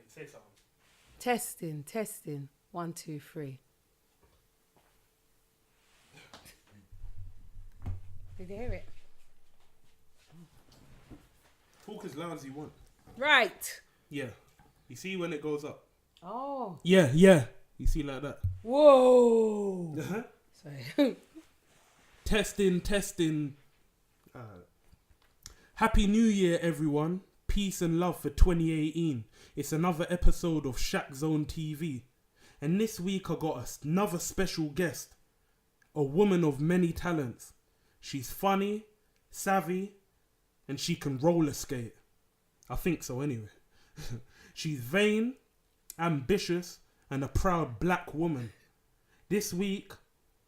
Say something. Testing. 1, 2, 3. Did you hear it? Talk as loud as you want. Right. Yeah. You see when it goes up? Oh. Yeah. You see like that? Whoa. Uh-huh. Sorry. Testing. Happy New Year, everyone. Peace and love for 2018. It's another episode of ShackZone TV. And this week I got another special guest. A woman of many talents. She's funny, savvy, and she can roller skate. I think so anyway. She's vain, ambitious, and a proud black woman. This week,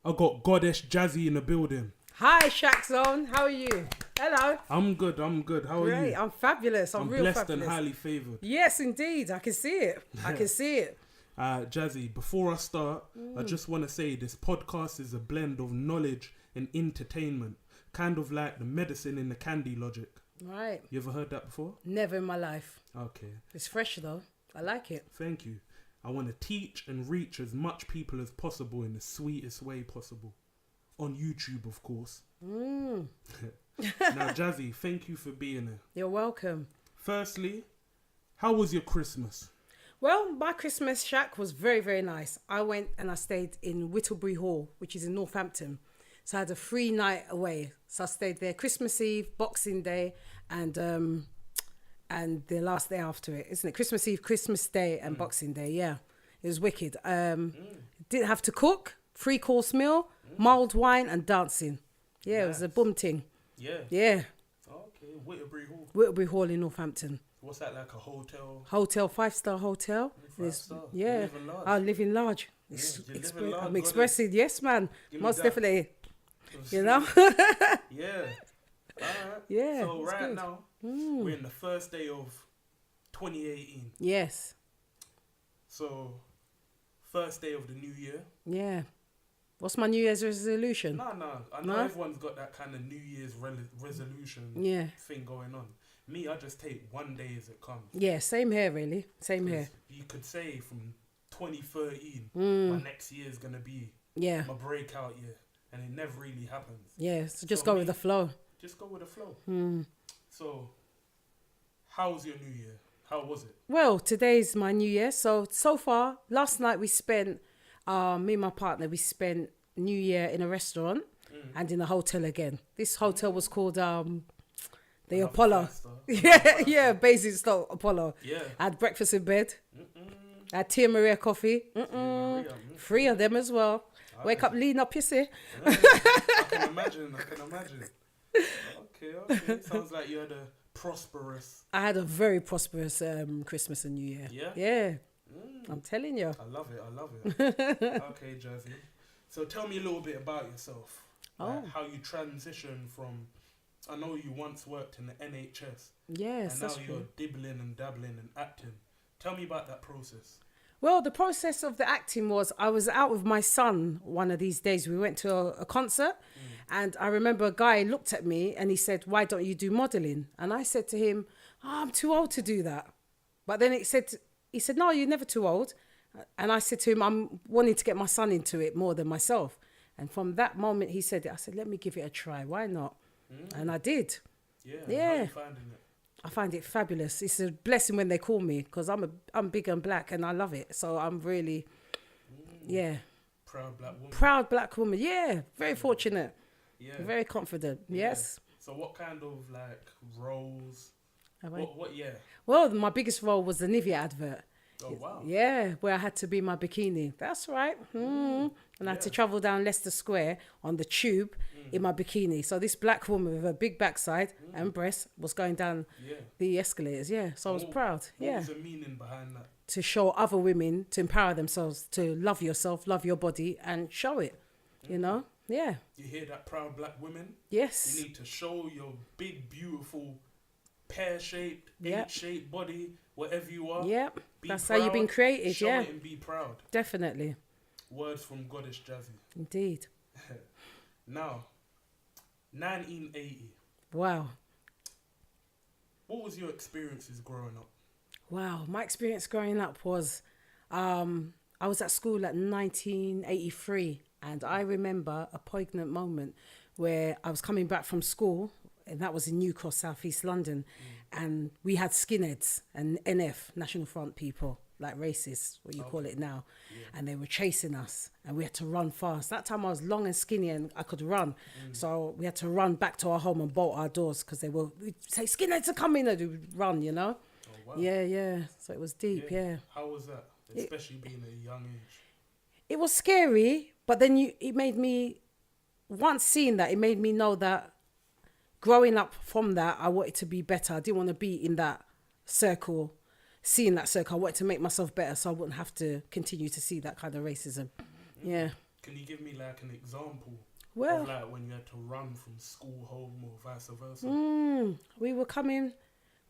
I got Goddess Jazzy in the building. Hi, ShackZone. How are you? Hello. I'm good. How are Great. you? I'm fabulous. I'm real blessed fabulous. and highly favoured. Yes, indeed. I can see it. I can see it. Jazzy, before I start, I just want to say this podcast is a blend of knowledge and entertainment. Kind of like the medicine in the candy logic. Right. You ever heard that before? Never in my life. Okay. It's fresh though. I like it. Thank you. I want to teach and reach as much people as possible in the sweetest way possible. On YouTube, of course. Now, Jazzy, thank you for being here. You're welcome. Firstly, how was your Christmas? Well, my Christmas shack was very, very nice. I went and I stayed in Whittlebury Hall, which is in Northampton. So I had a free night away. So I stayed there Christmas Eve, Boxing Day, and the last day after it, isn't it? Christmas Eve, Christmas Day, and Boxing Day. Yeah, it was wicked. Didn't have to cook. 3-course meal, mulled wine, and dancing. Yeah, nice. It was a boom ting. Yeah. Okay, Whittlebury Hall. Whittlebury Hall in Northampton. What's that, like a hotel? 5-star hotel. 5-star. Yeah. I live in large. I'm expressing, yes, man. Most that. definitely. You know? Yeah. All right. Yeah. So right good. Now, we're in the first day of 2018. Yes. So, first day of the new year. Yeah. What's my New Year's resolution? No. I know everyone's got that kind of New Year's resolution thing going on. Me, I just take one day as it comes. Yeah, same here, really. Same here. You could say from 2013, my next year is going to be my breakout year. And it never really happens. Yeah, so just go with the flow. Just go with the flow. So, how was your New Year? How was it? Well, today's my New Year. So far, last night we spent, me and my partner, we spent New Year in a restaurant and in a hotel again. This hotel was called the Apollo. Yeah, Basingstoke Apollo. Yeah. I had breakfast in bed. I had Tia Maria coffee. Maria. 3 of them as well. Okay. Wake up, lean up, you see. I can imagine. Okay. Sounds like you had a prosperous... I had a very prosperous Christmas and New Year. Yeah. I'm telling you. I love it. Okay, Jazzy. So tell me a little bit about yourself. Like how you transitioned from... I know you once worked in the NHS. Yes, and now you're dibbling and dabbling and acting. Tell me about that process. Well, the process of the acting was I was out with my son one of these days. We went to a concert and I remember a guy looked at me and he said, "Why don't you do modelling?" And I said to him, "I'm too old to do that." But then he said, "No, you're never too old." And I said to him, "I'm wanting to get my son into it more than myself." And from that moment he said it, I said, "Let me give it a try. Why not?" And I did. Yeah. How are you finding it? I find it fabulous. It's a blessing when they call me because I'm big and black and I love it. So I'm really, proud black woman. Proud black woman. Yeah, very fortunate. Yeah, very confident. Yeah. Yes. So what kind of like roles? What? Yeah. Well, my biggest role was the Nivea advert. Oh wow. Yeah, where I had to be my bikini. That's right. And I had to travel down Leicester Square on the tube in my bikini. So this black woman with a big backside and breasts was going down the escalators. Yeah, so I was proud. What was the meaning behind that? To show other women to empower themselves, to love yourself, love your body, and show it. You know? Yeah. You hear that, proud black women? Yes. You need to show your big, beautiful, pear-shaped, H-shaped body, whatever you are. Yep. That's proud, how you've been created, show it and be proud. Definitely. Words from Goddess Jazzy. Indeed. Now, 1980. Wow. What was your experiences growing up? Wow, my experience growing up was I was at school at 1983, and I remember a poignant moment where I was coming back from school, and that was in New Cross, South East London, and we had skinheads and NF, National Front people, like racists, what you call it now, and they were chasing us, and we had to run fast. That time I was long and skinny, and I could run, so we had to run back to our home and bolt our doors because we'd say skinheads are coming, and we'd run, you know. Oh, wow. Yeah. So it was deep, yeah. How was that? Especially being a young age. It was scary, but then it made me, once seeing that, it made me know that growing up from that, I wanted to be better. I didn't want to be in that circle, seeing that circle. I wanted to make myself better so I wouldn't have to continue to see that kind of racism. Yeah. Can you give me like an example Well, of like when you had to run from school home or vice versa? we were coming,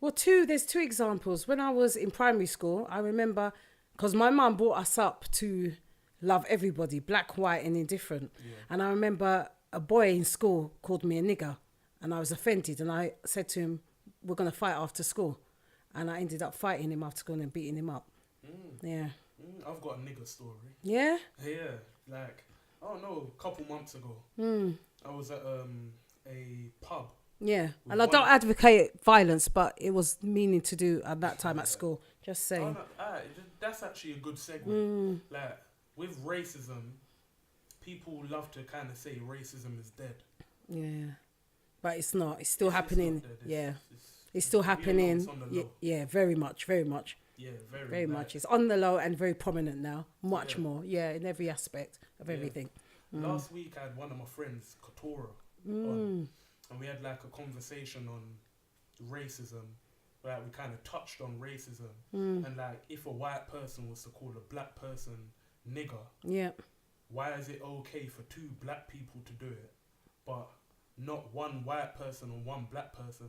there's two examples. When I was in primary school, I remember, because my mum brought us up to love everybody, black, white and indifferent. Yeah. And I remember a boy in school called me a nigger, and I was offended, and I said to him, we're going to fight after school. And I ended up fighting him after school and beating him up. Yeah. I've got a nigger story. Yeah? Yeah, like, I don't know, a couple months ago, I was at a pub. Yeah, and I don't advocate violence, but it was meaning to do at that time at school. Just saying. That's actually a good segue. Like, with racism, people love to kind of say racism is dead. Yeah, but it's not. It's still happening. It's still happening. Yeah, very much. Yeah, very much. It's on the low and very prominent now. Much more. Yeah, in every aspect of everything. Last week, I had one of my friends, Katora, on, and we had like a conversation on racism. Like, we kind of touched on racism, and like, if a white person was to call a black person nigger, why is it okay for two black people to do it, but not one white person or one black person?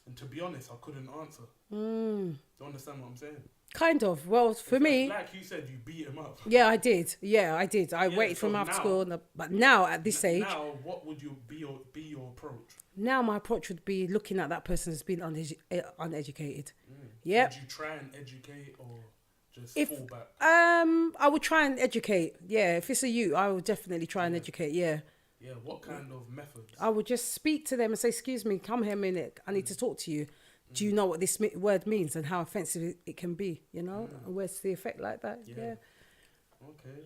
And to be honest, I couldn't answer. Do you understand what I'm saying? Kind of. Well, for me, like you said, you beat him up. Yeah, I did. I waited for him after school. But now, at this age, now what would be your approach? Now my approach would be looking at that person as being uneducated. Yep. Would you try and educate or just fall back? I would try and educate. Yeah, if it's a youth, I would definitely try and educate. Yeah. Yeah. What kind of methods? I would just speak to them and say, "Excuse me, come here a minute. I need to talk to you. Do you know what this word means and how offensive it can be? You know, and where's the effect like that?" Yeah. Okay.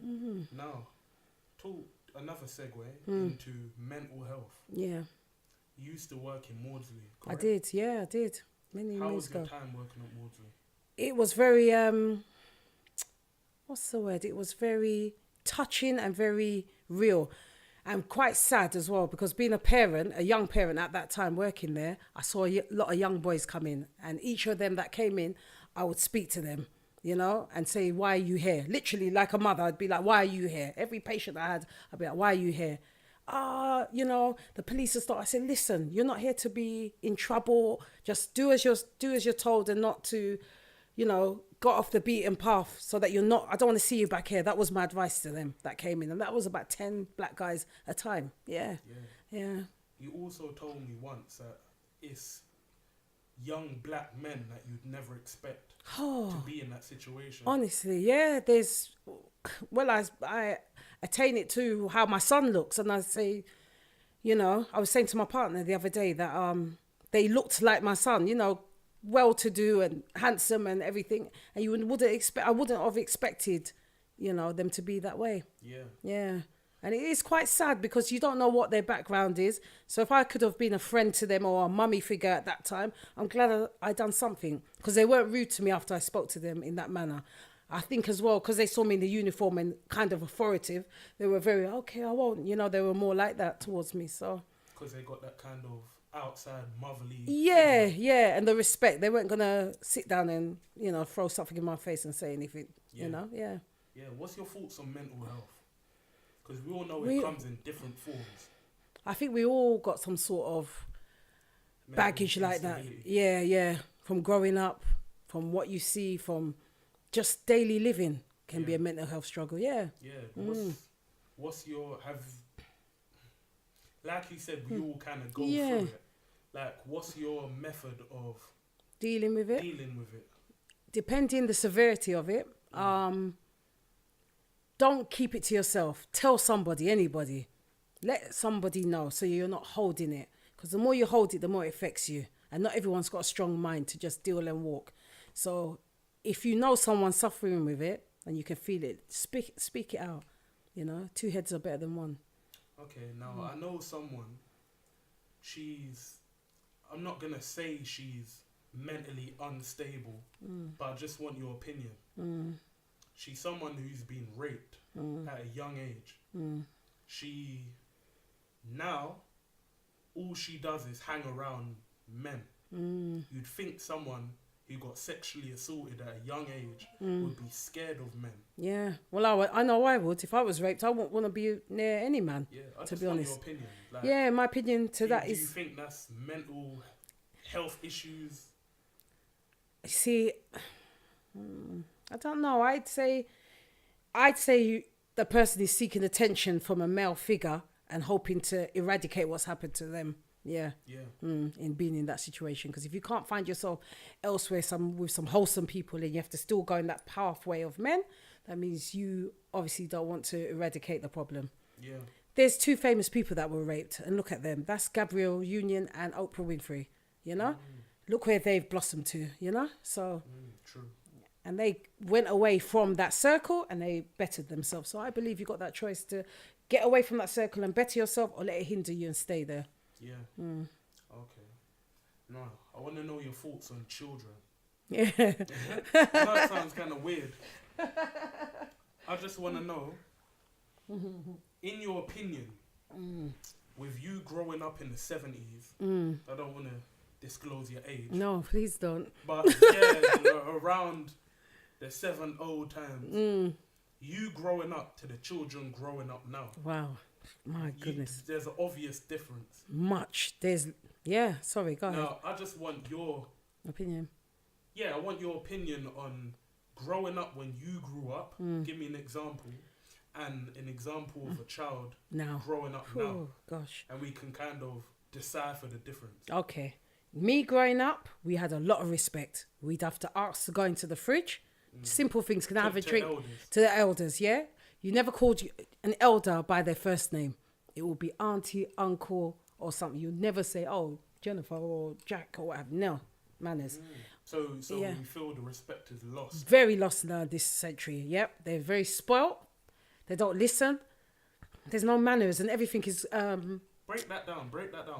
Now, another segue into mental health. Yeah. You used to work in Maudsley, correct? I did. Yeah, I did. Many How years was ago. your time working at Maudsley? It was very what's the word? It was very touching and very real. And quite sad as well, because being a young parent at that time working there, I saw a lot of young boys come in, and each of them that came in, I would speak to them, you know, and say, "Why are you here?" Literally, like a mother, I'd be like, "Why are you here?" Every patient I had, I'd be like, "Why are you here?" You know, the police would start. I said, "Listen, you're not here to be in trouble. Just do as you're told, and not to, you know, go off the beaten path, so that you're not. I don't want to see you back here." That was my advice to them that came in, and that was about 10 black guys at a time. Yeah. You also told me once that it's young black men that you'd never expect to be in that situation. Honestly, yeah. I attain it to how my son looks, and I say, you know, I was saying to my partner the other day that they looked like my son, you know, well-to-do and handsome and everything, and I wouldn't have expected, you know, them to be that way. Yeah. And it is quite sad because you don't know what their background is. So if I could have been a friend to them or a mummy figure at that time, I'm glad I done something, because they weren't rude to me after I spoke to them in that manner. I think as well, because they saw me in the uniform and kind of authoritative, they were very, "Okay, I won't," you know, they were more like that towards me. So because they got that kind of outside motherly and the respect. They weren't gonna sit down and, you know, throw something in my face and say anything. You know. What's your thoughts on mental health? Because we all know it comes in different forms. I think we all got some sort of baggage like that. Yeah. From growing up, from what you see, from just daily living can be a mental health struggle. Yeah. What's your like you said, we all kind of go through it. Like, what's your method of dealing with it? depending the severity of it, don't keep it to yourself. Tell somebody, anybody. Let somebody know so you're not holding it. Because the more you hold it, the more it affects you. And not everyone's got a strong mind to just deal and walk. So if you know someone's suffering with it and you can feel it, speak it out. You know, 2 heads are better than one. Okay, now I know someone, I'm not going to say she's mentally unstable, but I just want your opinion. She's someone who's been raped at a young age. She, now, all she does is hang around men. You'd think someone who got sexually assaulted at a young age would be scared of men. Yeah, well, I know I would. If I was raped, I wouldn't want to be near any man, I to just be want honest. your opinion. Like, Yeah, my opinion to that is... Do you think that's mental health issues? See, I don't know. I'd say the person is seeking attention from a male figure and hoping to eradicate what's happened to them. Yeah. In being in that situation, because if you can't find yourself elsewhere, with some wholesome people, and you have to still go in that pathway of men, that means you obviously don't want to eradicate the problem. Yeah. There's 2 famous people that were raped, and look at them. That's Gabrielle Union and Oprah Winfrey. You know, look where they've blossomed to. You know, so. True. And they went away from that circle and they bettered themselves. So I believe you got that choice to get away from that circle and better yourself, or let it hinder you and stay there. Yeah. Okay. No, I want to know your thoughts on children. Yeah. I know it sounds kind of weird. I just want to know, in your opinion, with you growing up in the 70s, I don't want to disclose your age. No, please don't. But yeah, around the 7-0 times, you growing up to the children growing up now. Wow. My goodness. There's an obvious difference. Much. Sorry, go ahead. Now, I just want your opinion. Yeah, I want your opinion on growing up when you grew up. Give me an example. And an example of a child growing up now. Oh, gosh. And we can kind of decipher the difference. Okay. Me growing up, we had a lot of respect. We'd have to ask to go into the fridge. Simple things. Can I have a drink? To the elders, yeah? You never called an elder by their first name. It will be auntie, uncle, or something. You never say, oh, Jennifer or Jack or whatever. No, manners. So you feel the respect is lost? Very lost now this century, yep. They're very spoilt. They don't listen. There's no manners and everything is... Break that down.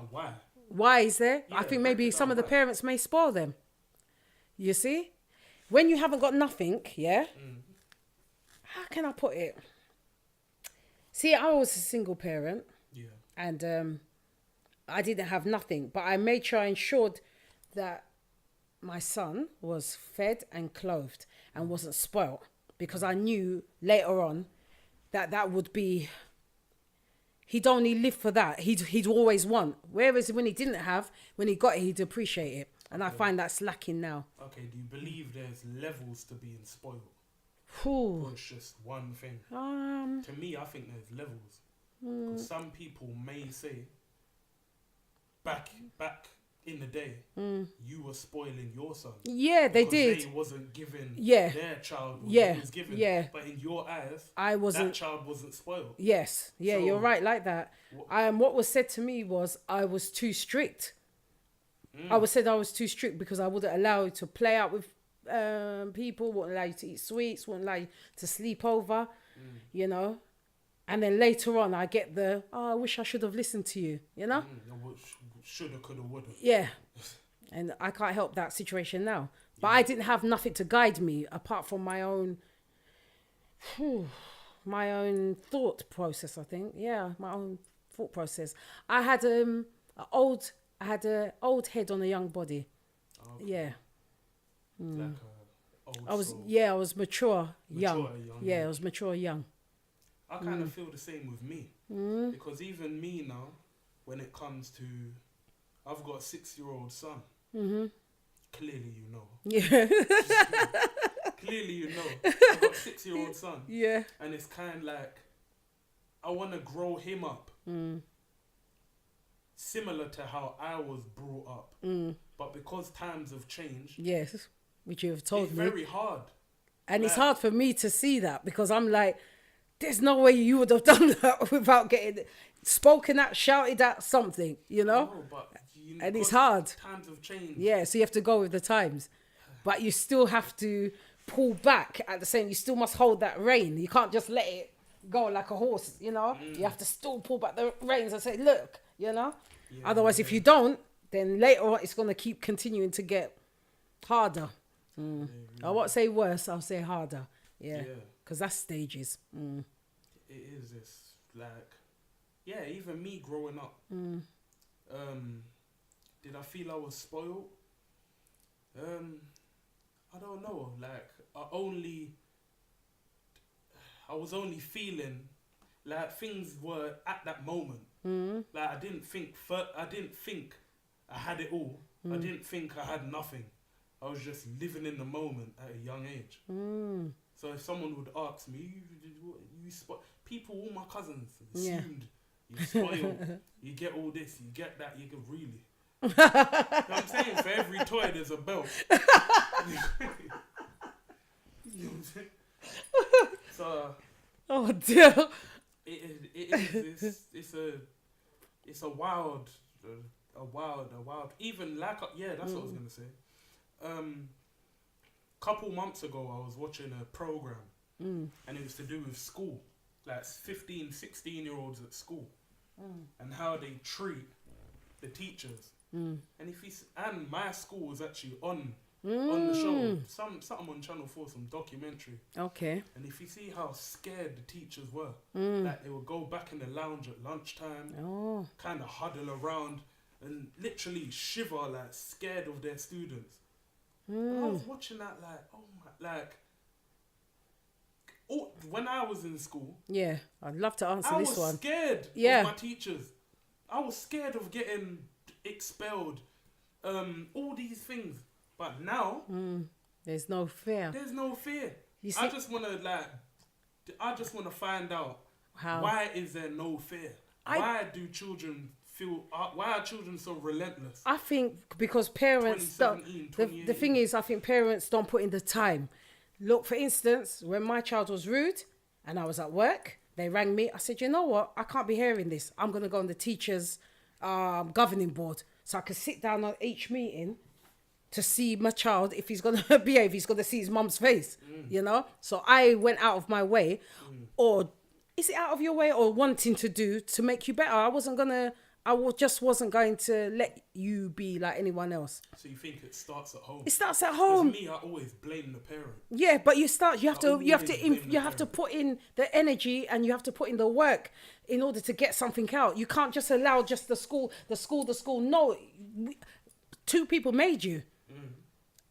Why? Why is there? Yeah, I think maybe some of the parents may spoil them. You see? When you haven't got nothing, yeah? How can I put it? See, I was a single parent. Yeah. And I didn't have nothing. But I made sure I ensured that my son was fed and clothed and wasn't spoilt. Because I knew later on that would be... He'd only live for that. He'd always want. Whereas when he didn't have, when he got it, he'd appreciate it. And I find that's lacking now. Okay, do you believe there's levels to being spoiled? Ooh. Or it's just one thing? To me, I think there's levels. Because some people may say, back in the day, you were spoiling your son. Yeah, they did. They wasn't given their child what was given. Yeah. But in your eyes, that wasn't. child wasn't spoiled. Yes. Yeah, So, you're right, like that. What was said to me was I was too strict. I was too strict because I wouldn't allow you to play out with people, wouldn't allow you to eat sweets, wouldn't allow you to sleep over, you know. And then later on, I get I wish I should have listened to you, you know. Shoulda, coulda, woulda. Yeah. And I can't help that situation now. But I didn't have nothing to guide me apart from my own thought process, I think. Yeah, my own thought process. I had an old head on a young body. Okay. Yeah. Like I was mature, young. I was mature, young. I kind of feel the same with me. Because even me now, when it comes to... I've got a 6-year-old son. Clearly you know. Yeah. Clearly you know. I've got a 6-year-old son. Yeah. And it's kind of like, I want to grow him up. Similar to how I was brought up. But because times have changed, yes, which you've told It's me. very hard. And it's hard for me to see that because I'm like, there's no way you would have done that without getting spoken at, shouted at, something, you know? No, but And it's hard. Times have changed. Yeah, so you have to go with the times. But you still have to pull back at the same. You still must hold that rein. You can't just let it go like a horse, you know? You have to still pull back the reins and say, look, you know? Yeah, Otherwise, if you don't, then later on it's going to keep continuing to get harder. I won't say worse, I'll say harder. Yeah, because that's stages. It is. It's like, yeah, even me growing up, did I feel I was spoiled? I don't know. Like, I was only feeling like things were at that moment. Like, I didn't think I had it all. I didn't think I had nothing. I was just living in the moment at a young age. So if someone would ask me, people, all my cousins assumed you spoiled, you get all this, you get that, you get really. You know what I'm saying? For every toy, there's a belt. You know what I'm saying? So, oh dear. It's a wild, even like, that's what I was going to say. Couple months ago, I was watching a program and it was to do with school, like 15, 16-year-olds at school and how they treat the teachers. And and my school was actually on the show, something on Channel 4, some documentary. Okay. And if you see how scared the teachers were, like they would go back in the lounge at lunchtime, kind of huddle around and literally shiver, like scared of their students. And I was watching that like, oh my, like, when I was in school, yeah, I'd love to answer I this was one. scared of my teachers. I was scared of getting expelled, all these things. But now, There's no fear. there's no fear. You see, I just want to find out why is there no fear? Why do children feel? Why are children so relentless? I think because parents don't. 2017, The thing is, I think parents don't put in the time. Look, for instance, when my child was rude and I was at work, they rang me. I said, you know what? I can't be hearing this. I'm going to go on the teachers' governing board so I can sit down on each meeting to see my child, if he's going to behave, he's going to see his mum's face, you know? So I went out of my way, or is it out of your way or wanting to do to make you better? Just wasn't going to let you be like anyone else. So you think it starts at home? It starts at home. Me, I always blame the parent. Yeah, but you have to put in the energy and you have to put in the work in order to get something out. You can't just allow just the school. No, two people made you.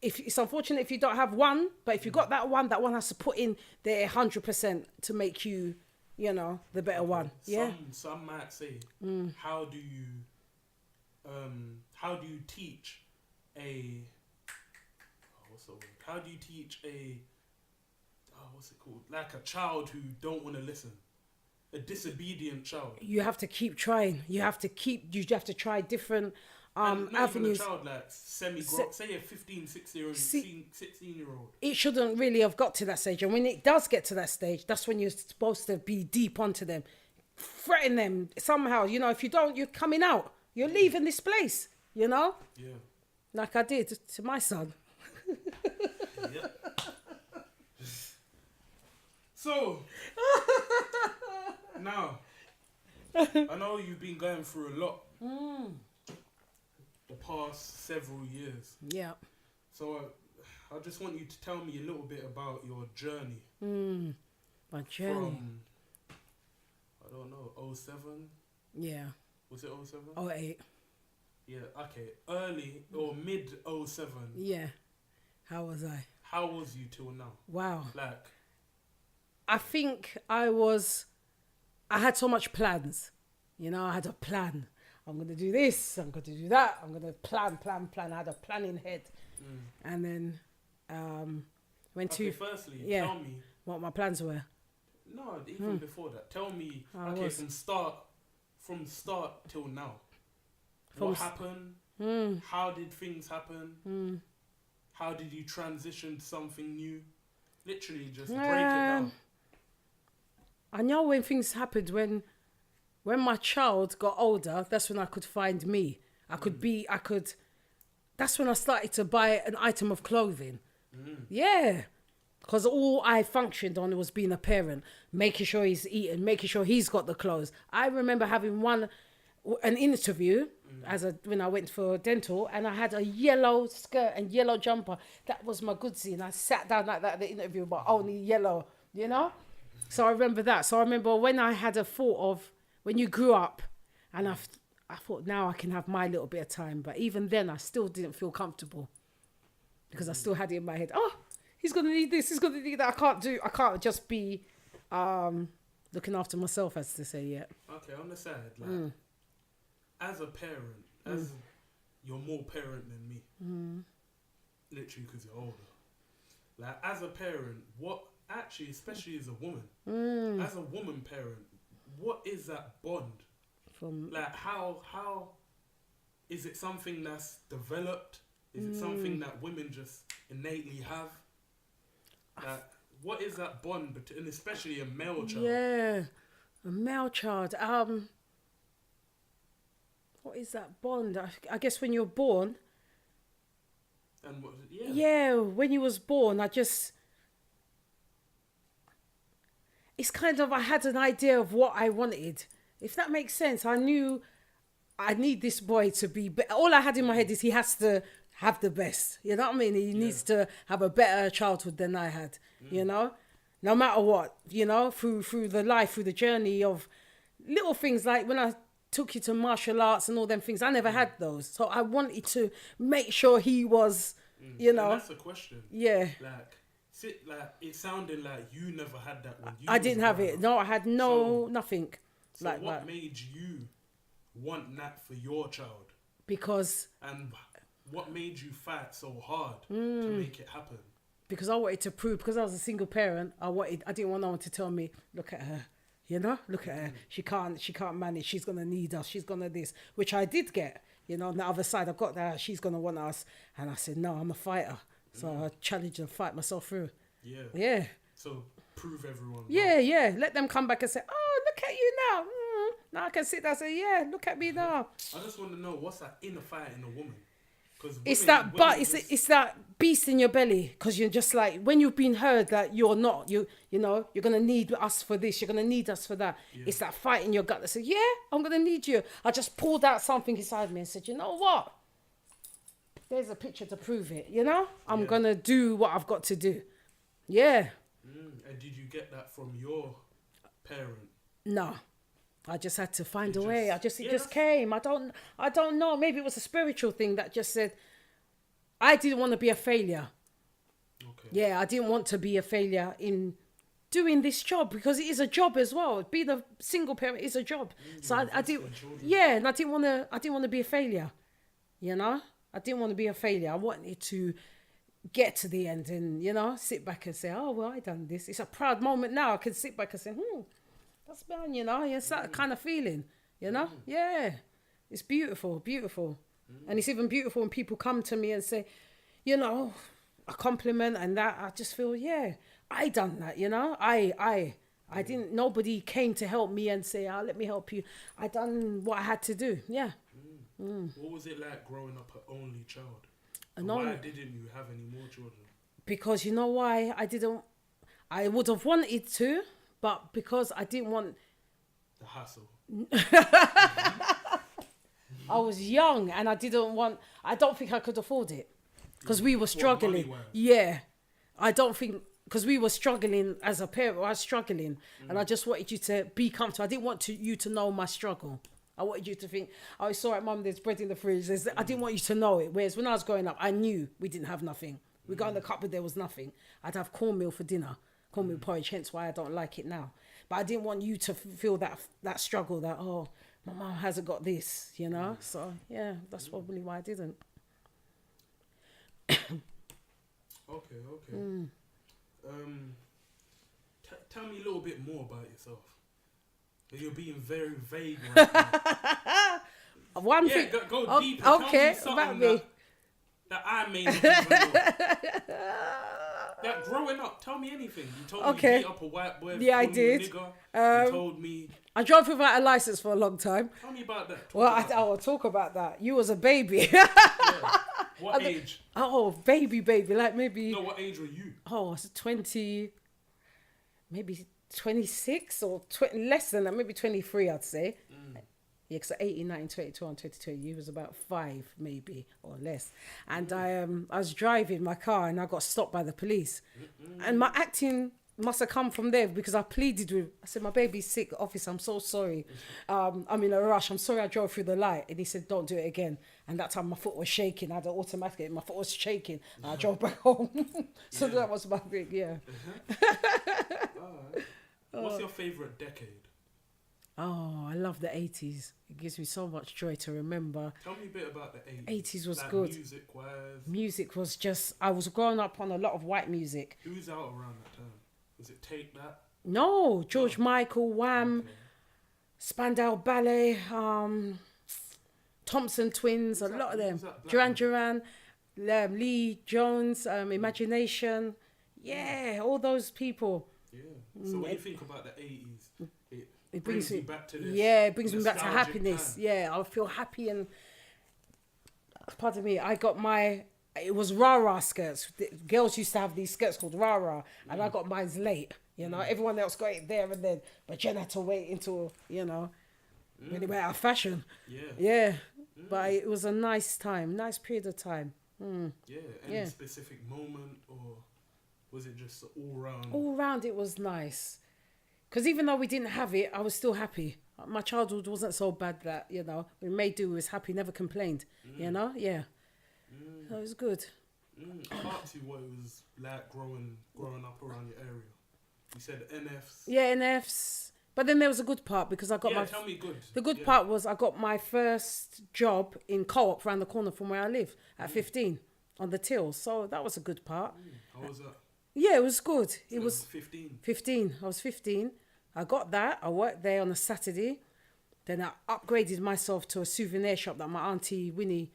If it's unfortunate if you don't have one, but if you got that one has to put in their 100% to make you, you know, the better one. Yeah. Some might say, how do you teach a? What's the word? How do you teach a? What's it called? Like a child who don't want to listen, a disobedient child. You have to keep trying. You have to try different not avenues. Even a child like semi-grown, say a 15, 16-year-old. It shouldn't really have got to that stage. And when it does get to that stage, that's when you're supposed to be deep onto them. Threaten them somehow. You know, if you don't, you're coming out. You're leaving this place, you know? Yeah. Like I did to my son. Yeah. So, now, I know you've been going through a lot. The past several years. Yeah. So I just want you to tell me a little bit about your journey. My journey. From, I don't know, 07? Yeah. Was it 07? 08. Yeah, okay. Early or mid 07. Yeah. How was I? How was you till now? Wow. Like, I think I had so much plans. You know, I had a plan. I'm going to do this, I'm going to do that, I'm going to plan. I had a plan in head. And then firstly, tell me what my plans were. No, even before that. Tell me, from start till now. What happened? How did things happen? How did you transition to something new? Literally, just break it down. I know when things happened, when my child got older, that's when I could find me. That's when I started to buy an item of clothing. Yeah. Because all I functioned on was being a parent, making sure he's eating, making sure he's got the clothes. I remember having an interview when I went for dental, and I had a yellow skirt and yellow jumper. That was my goodsy, and I sat down like that at the interview, but only yellow, you know? So I remember that. So I remember when I had a thought of when you grew up, and I thought now I can have my little bit of time. But even then, I still didn't feel comfortable because I still had it in my head. Oh, he's going to need this. He's going to need that. I can't just be looking after myself, as to say, yeah. Okay, on the side, like, as a parent, as you're more parent than me, literally because you're older. Like, as a parent, actually, especially as a woman, as a woman parent, what is that bond? Like, how is it something that's developed? Is it something that women just innately have? Like, what is that bond between, especially a male child? Yeah, a male child. What is that bond? I guess when you're born. And yeah, when you was born, it's kind of, I had an idea of what I wanted. If that makes sense, I knew I need this boy to be all I had in my head is he has to have the best. You know what I mean? He needs to have a better childhood than I had, you know? No matter what, you know, through the journey of little things like when I took you to martial arts and all them things, I never had those. So I wanted to make sure he was, you know. And that's a question. Yeah. Like, it sounded like you never had that when you I didn't have it. No, I had nothing. So like what made you want that for your child? And what made you fight so hard to make it happen? Because I wanted to prove, because I was a single parent, I didn't want no one to tell me, look at her, you know, look at her. She can't manage. She's going to need us. She's going to this, which I did get, you know, on the other side. I got that. She's going to want us. And I said, no, I'm a fighter. So I challenged and fight myself through. Yeah. Yeah. So prove everyone. Yeah, yeah. Let them come back and say, oh, look at you now. Now I can sit there and say, yeah, look at me now. I just want to know, what's that inner fire in a woman? It's that beast in your belly, because you're just like, when you've been heard that you're not, you know, you're going to need us for this, you're going to need us for that. Yeah. It's that fight in your gut that says, yeah, I'm going to need you. I just pulled out something inside me and said, you know what? There's a picture to prove it, you know? I'm going to do what I've got to do. Yeah. And did you get that from your parent? No. I just had to find a way. It just came. I don't know. Maybe it was a spiritual thing that just said, I didn't want to be a failure. Okay. Yeah, I didn't want to be a failure in doing this job, because it is a job as well. Being a single parent is a job. So I didn't. Yeah, and I didn't want to be a failure. You know, I didn't want to be a failure. I wanted to get to the end and, you know, sit back and say, oh well, I done this. It's a proud moment now. I can sit back and say, that's fun, you know. It's that kind of feeling, you know. Yeah, it's beautiful, beautiful. And it's even beautiful when people come to me and say, you know, a compliment and that. I just feel, yeah, I done that, you know. I didn't, nobody came to help me and say, let me help you. I done what I had to do, yeah. What was it like growing up an only child? And why didn't you have any more children? Because you know why I would have wanted to, but because I didn't want... the hassle. I was young and I don't think I could afford it. Because we were struggling. Yeah. I don't think... Because we were struggling as a parent. I was struggling. And I just wanted you to be comfortable. I didn't want you to know my struggle. I wanted you to think, oh, it's all right, Mum, there's bread in the fridge. I didn't want you to know it. Whereas when I was growing up, I knew we didn't have nothing. We got in the cupboard, there was nothing. I'd have cornmeal for dinner. Cornmeal porridge, hence why I don't like it now. But I didn't want you to feel that struggle that, oh, my mum hasn't got this, you know? So, yeah, that's probably why I didn't. Okay. Tell me a little bit more about yourself. You're being very vague right now. One thing. Go deeper. Okay, about me. that I may not even know. That growing up, tell me anything. You told me you beat up a white boy. Yeah, I did. You told me. I drove without a license for a long time. Tell me about that. I will talk about that. You was a baby. Yeah. What age? Oh, baby. Like maybe. No, what age were you? Oh, I was 20, maybe 26 or less than that, maybe 23, I'd say. Yeah, because 18, 19, 22, and 22, you was about 5 maybe or less. And I was driving my car and I got stopped by the police. And my acting must have come from there because I pleaded with, I said, my baby's sick, officer, I'm so sorry. I'm in a rush, I'm sorry I drove through the light. And he said, don't do it again. And that time my foot was shaking, I had an automatic, my foot was shaking. And I drove back home. So that was my thing, yeah. What's your favourite decade? Oh, I love the 80s. It gives me so much joy to remember. Tell me a bit about the 80s. 80s was like good. Music-wise. Music was just... I was growing up on a lot of white music. Who was out around that time? Was it Take That? No, George Michael, Wham, Spandau Ballet, Thompson Twins, a lot of them. Duran, Lee Jones, Imagination. Yeah, all those people. Yeah. So when you think about the 80s... It brings me back to this. Yeah, it brings me back to happiness. Time. Yeah, I feel happy and pardon me. I got it was rah-rah skirts. The girls used to have these skirts called rah-rah, and I got mine's late. You know, everyone else got it there and then, but Jen had to wait until when it went out of fashion. Yeah. But it was a nice period of time. Yeah. Any specific moment, or was it just all round? All round, it was nice. Because even though we didn't have it, I was still happy. My childhood wasn't so bad that, we made do, we was happy, never complained, Yeah. So it was good. I asked you what it was like growing up around your area. You said NFs. Yeah, NFs. But then there was a good part because I got tell me good. The good part was I got my first job in Co-op around the corner from where I live at 15 on the tills. So that was a good part. How was that? Yeah, it was good. It was 15. 15. I was 15. I got that. I worked there on a Saturday. Then I upgraded myself to a souvenir shop that my auntie Winnie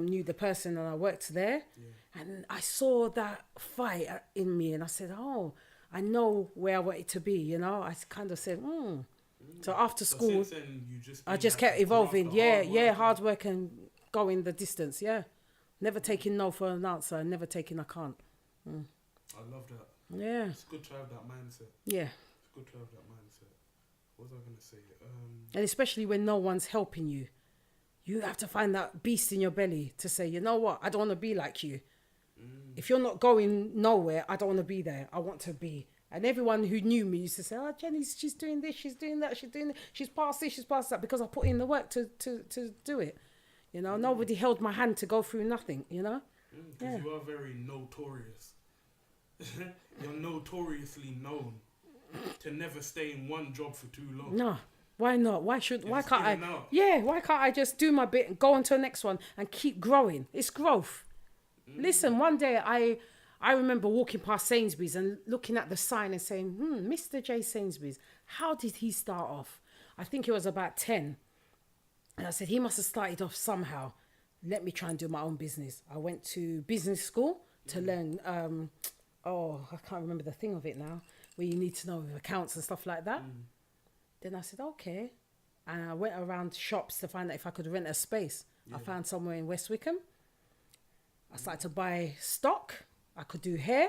knew the person, and I worked there. Yeah. And I saw that fight in me, and I said, "Oh, I know where I wanted to be." I kind of said, So after school, since then, I just kept evolving. Hard work and going the distance. Yeah, never taking no for an answer, and never taking I can't. I love that. Yeah, it's good to have that mindset. Yeah. Good to have that mindset. What was I going to say? And especially when no one's helping you. You have to find that beast in your belly to say, you know what? I don't want to be like you. If you're not going nowhere, I don't want to be there. I want to be. And everyone who knew me used to say, oh, Jenny, she's doing this, she's doing that, she's past this, she's past that, because I put in the work to do it. Nobody held my hand to go through nothing, Because you are very notorious. You're notoriously known to never stay in one job for too long. No, why not? Why can't I? Yeah, why can't I just do my bit and go on to the next one and keep growing? It's growth. Listen, one day I remember walking past Singhs Bees and looking at the sign and saying, Mr. J. Singhs Bees, how did he start off? I think he was about 10. And I said, he must have started off somehow. Let me try and do my own business. I went to business school to learn, I can't remember the thing of it now, where you need to know accounts and stuff like that. Then I said, okay. And I went around shops to find out if I could rent a space. I found somewhere in West Wickham. I started to buy stock. I could do hair.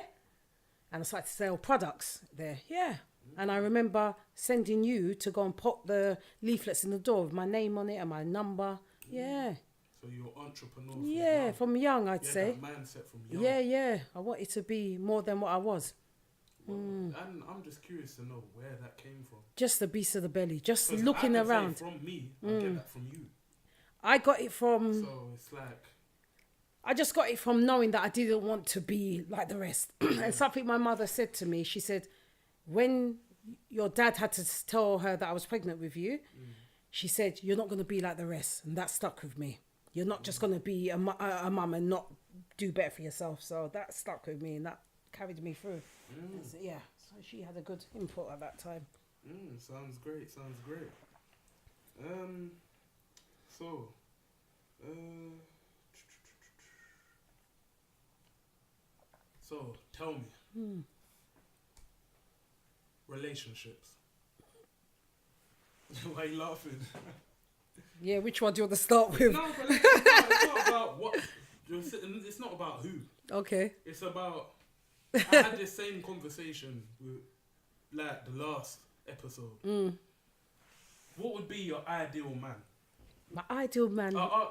And I started to sell products there. Yeah. And I remember sending you to go and pop the leaflets in the door with my name on it and my number. Yeah. So you're entrepreneur from young, I'd say. That mindset from young. Yeah. I wanted to be more than what I was. And I'm just curious to know where that came from. Just the beast of the belly, just looking around. From me, I get that from you. I got it from. So it's like. I just got it from knowing that I didn't want to be like the rest. And something my mother said to me, she said, when your dad had to tell her that I was pregnant with you, she said, you're not going to be like the rest. And that stuck with me. You're not just going to be a mum and not do better for yourself. So that stuck with me and that carried me through. So, yeah, so she had a good input at that time. Sounds great. So, tell me. Relationships. Why are you laughing? Yeah, which one do you want to start with? No, but it's not about what. It's not about who. Okay. It's about. I had this same conversation with, like, the last episode. What would be your ideal man? My ideal man. I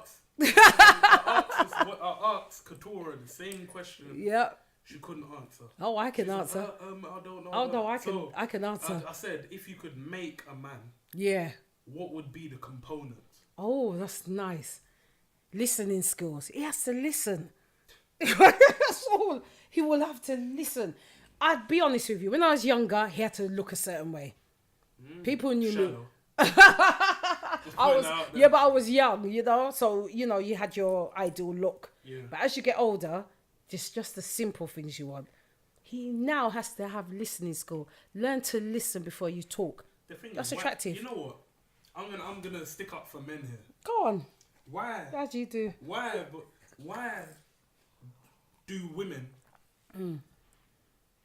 asked Katora the same question. Yeah. She couldn't answer. Oh, I can answer. I don't know. Oh no, I can answer. I said, if you could make a man, Yeah. what would be the components? Oh, that's nice. Listening skills. He has to listen. That's all. He will have to listen. I'd be honest with you. When I was younger, he had to look a certain way. People knew me. But I was young, you know. So you had your ideal look. Yeah. But as you get older, just the simple things you want. He now has to have listening skill. Learn to listen before you talk. That's attractive. You know what? I'm gonna stick up for men here. Go on. Why? As you do. Why do women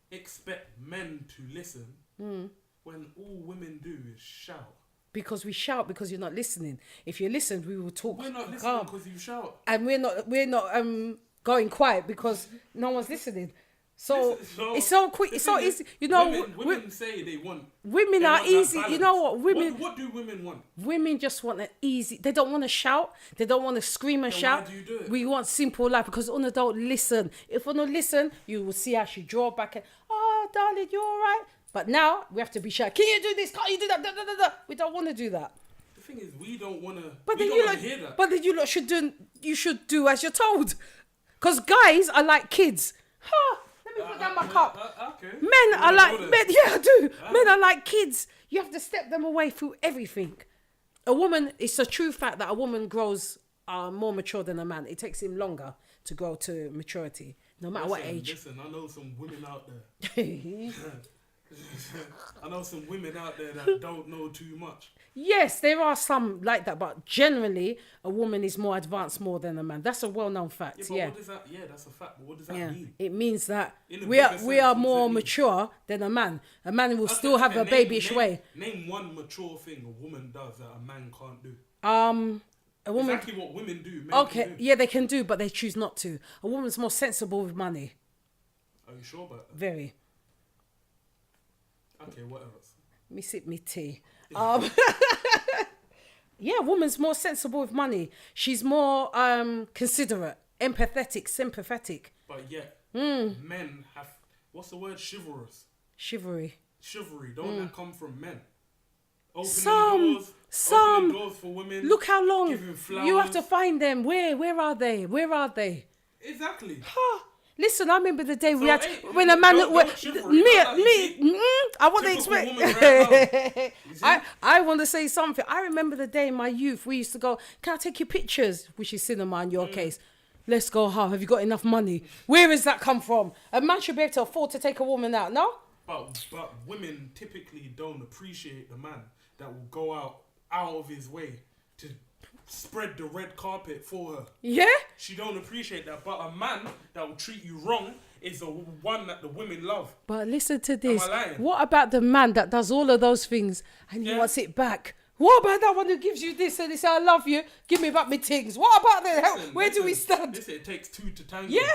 expect men to listen when all women do is shout? Because we shout because you're not listening. If you listened, we will talk. We're not listening because you shout. And we're not going quiet because no one's listening. So it's so quick. It's so easy. You know, women say they want. Women are easy. You know what? Women. What do women want? Women just want an easy. They don't want to shout. They don't want to scream and shout. Why do you do it? We want simple life because Una don't listen. If Una listen, you will see how she draw back and, oh, darling, you all right? But now we have to be shy. Can you do this? Can't you do that? Da, da, da, da. We don't want to do that. The thing is, we don't want to. But we then don't want to hear that. But then you lot should do. You should do as you're told. Because guys are like kids. Huh? Let me put down my cup. Okay. Men are like men. Yeah, I do. Men are like kids. You have to step them away through everything. A woman. It's a true fact that a woman grows more mature than a man. It takes him longer to grow to maturity, no matter what age. Listen, I know some women out there. I know some women out there that don't know too much. Yes, there are some like that, but generally, a woman is more advanced more than a man. That's a well-known fact. Yeah, but what does that? Yeah, that's a fact. But what does that mean? It means that we are more mature than a man. A man will still have a babyish way. Name one mature thing a woman does that a man can't do. A woman. Exactly what women do. Okay, yeah, they can do, but they choose not to. A woman's more sensible with money. Are you sure about that? Very. Okay, what else? Me sip me tea. Yeah, a woman's more sensible with money. She's more considerate, empathetic, sympathetic. But yet, men have, what's the word? Chivalry. Don't that come from men? Some opening doors for women. Look how long giving flowers. you have to find them. Where are they? Where are they? Exactly. Listen, I remember the day we So, had hey, when a man. don't I want to explain. Right I want to say something. I remember the day in my youth we used to go. Can I take your pictures? Which is cinema in your case. Let's go. How have you got enough money? Where has that come from? A man should be able to afford to take a woman out. No. But women typically don't appreciate the man that will go out of his way to spread the red carpet for her. Yeah? She don't appreciate that. But a man that will treat you wrong is the one that the women love. But listen to this. Am I lying? What about the man that does all of those things and he wants it back? What about that one who gives you this and they say, I love you, give me back my things? What about that? Where do we stand? Listen, it takes two to tango. Yeah,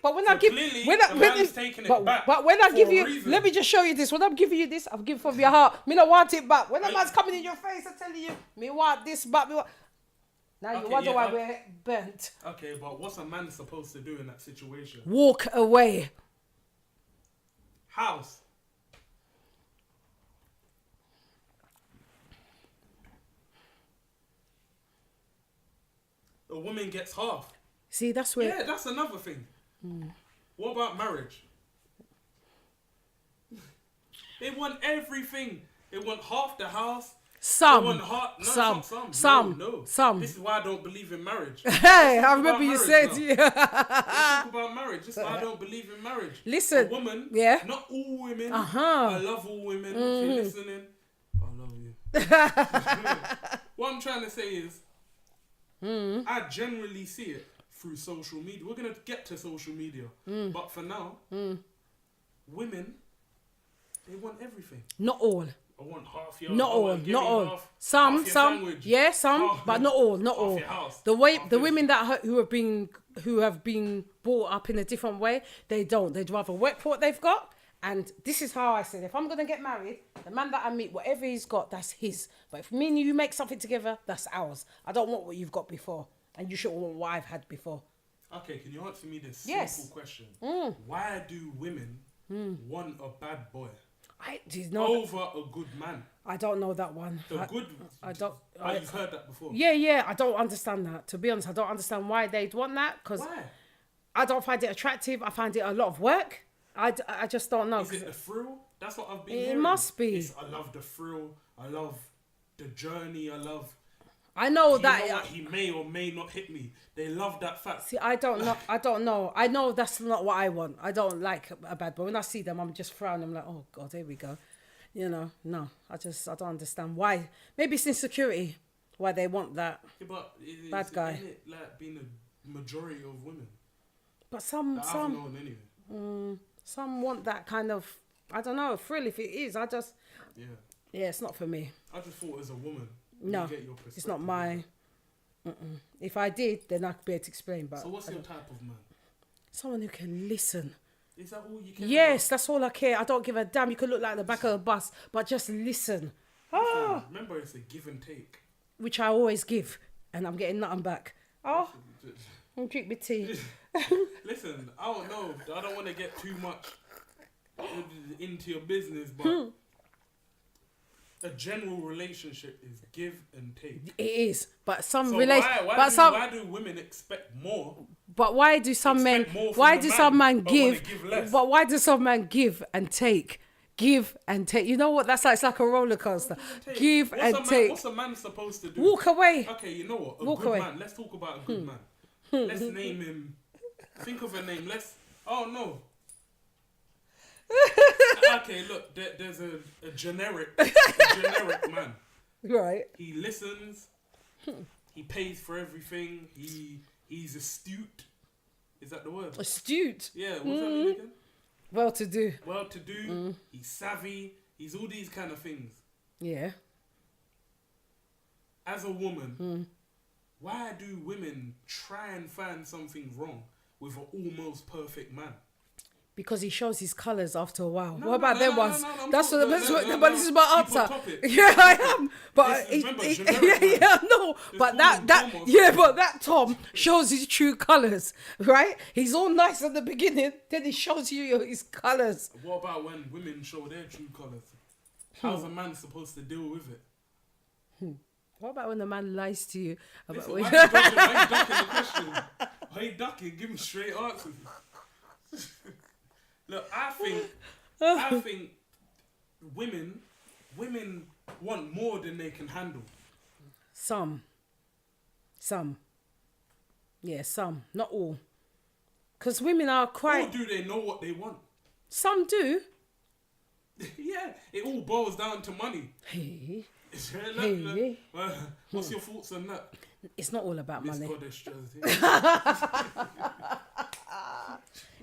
but when So I give, clearly, when the man's taking it back but when I give for a you, reason. let me just show you this. When I'm giving you this, I'm giving from your heart. Me not want it back. When a man's coming in your face and telling you, me want this back, me want. Now you wonder why we're burnt. Okay, but what's a man supposed to do in that situation? Walk away. House. A woman gets half. See, that's where. Yeah, that's another thing. What about marriage? They want everything. They want half the house. Some. They want half, Some. Some. This is why I don't believe in marriage. Hey, I remember you said. Let's talk about marriage. This is why I don't believe in marriage. Listen. A woman. Yeah. Not all women. Uh-huh. I love all women. If you're listening, I love you. What I'm trying to say is, I generally see it through social media. We're gonna get to social media, but for now, women, they want everything. Not all. I want half your. Not all. Give Not me all. half Some. your sandwich. Yeah, some, Half- but not all. Not half all. your house, The way half the this. women who have been brought up in a different way, they don't. They'd rather work for what they've got. And this is how I said, if I'm gonna get married, the man that I meet, whatever he's got, that's his. But if me and you make something together, that's ours. I don't want what you've got before, and you shouldn't want what I've had before. Okay, can you answer me this Yes. simple question? Why do women want a bad boy Do you know? over a good man? I don't know that one. I don't. You've heard that before. Yeah. I don't understand that. To be honest, I don't understand why they'd want that. Because Why? I don't find it attractive. I find it a lot of work. I just don't know. Is it the thrill? That's what I've been It hearing. must be. I love the thrill. I love the journey. I love. I know You that. know what? He may or may not hit me. They love that fact. See, I don't know. I don't know. I know that's not what I want. I don't like a bad boy. When I see them, I'm just frowning. I'm like, oh God, here we go. You know, no. I don't understand why. Maybe it's insecurity why they want that. Yeah, but Bad guy. Isn't it like being a majority of women? But some That I've known anyway. some want that kind of, I don't know, thrill. If it is, yeah, it's not for me. I just thought as a woman. No, you get your perspective it's not of my. it. If I did, then I'd be able to explain. But So what's your type of man? someone who can listen. Is that all you care Yes, that's all I care. I don't give a damn. You could look like the back of a bus, but just listen. about? Remember, it's a give and take. Which I always give, and I'm getting nothing back. Oh, I'm drink my tea. Listen, I don't know. I don't want to get too much into your business, but a general relationship is give and take. It is, but some So why do women expect more? But why do some men? Expect more from Why the do man, some men but wanna give? give less? But why do some men give and take? Give and take. You know what? That's like, it's like a roller coaster. Give What's and a man, take. What's a man supposed to do? Walk away. Okay, you know what? A Walk good away. man. Let's talk about a good man. Let's name him. Think of a name. Oh no. Okay, look. There's a generic man. Right. He listens. He pays for everything. He's astute. Is that the word? Astute. Yeah. What's that mean again? Well to do. Well to do. He's savvy. He's all these kind of things. Yeah. As a woman, why do women try and find something wrong with an almost perfect man? Because he shows his colours after a while. No, what about no, them no, ones? no, no, That's no, what. no, But this is my keep on answer. topic. Yeah, I am. But Remember, generic man. yeah, no. But call him that Tom or yeah, something. but that Tom shows his true colours, right? He's all nice at the beginning, then he shows you his colours. What about when women show their true colours? How's a man supposed to deal with it? What about when the man lies to you about Listen, why are you ducking the question? Why are you ducking? Give me straight answers. Look, I think women want more than they can handle. Some. Yeah, some. Not all. Because women are Or quite... do they know what they want? Some do. Yeah, it all boils down to money. Hey. Look, what's your thoughts on that? It's not all about Miss money. Goddess Jazzy.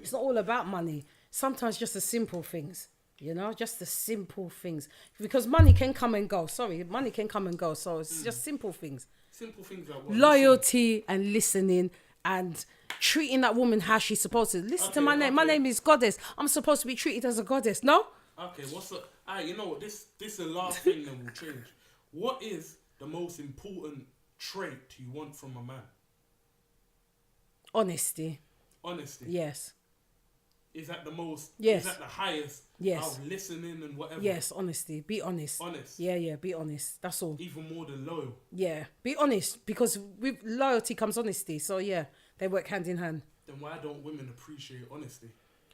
It's not all about money. Sometimes just the simple things, you know, just the simple things. Because money can come and go. Sorry, money can come and go. So it's just simple things. Simple things like what? Loyalty and listening and treating that woman how she's supposed to. Listen to my name. My name is Goddess. I'm supposed to be treated as a goddess. No? Okay, you know what? This is the last thing that will change. What is the most important trait you want from a man? Honesty. Honesty. Yes. Is that the most? Yes. Is that the highest? Yes. Of listening and whatever. Yes, honesty. Be honest. Honest. Yeah, be honest. That's all. Even more than loyal. Yeah, be honest because with loyalty comes honesty. So yeah, they work hand in hand. Then why don't women appreciate honesty?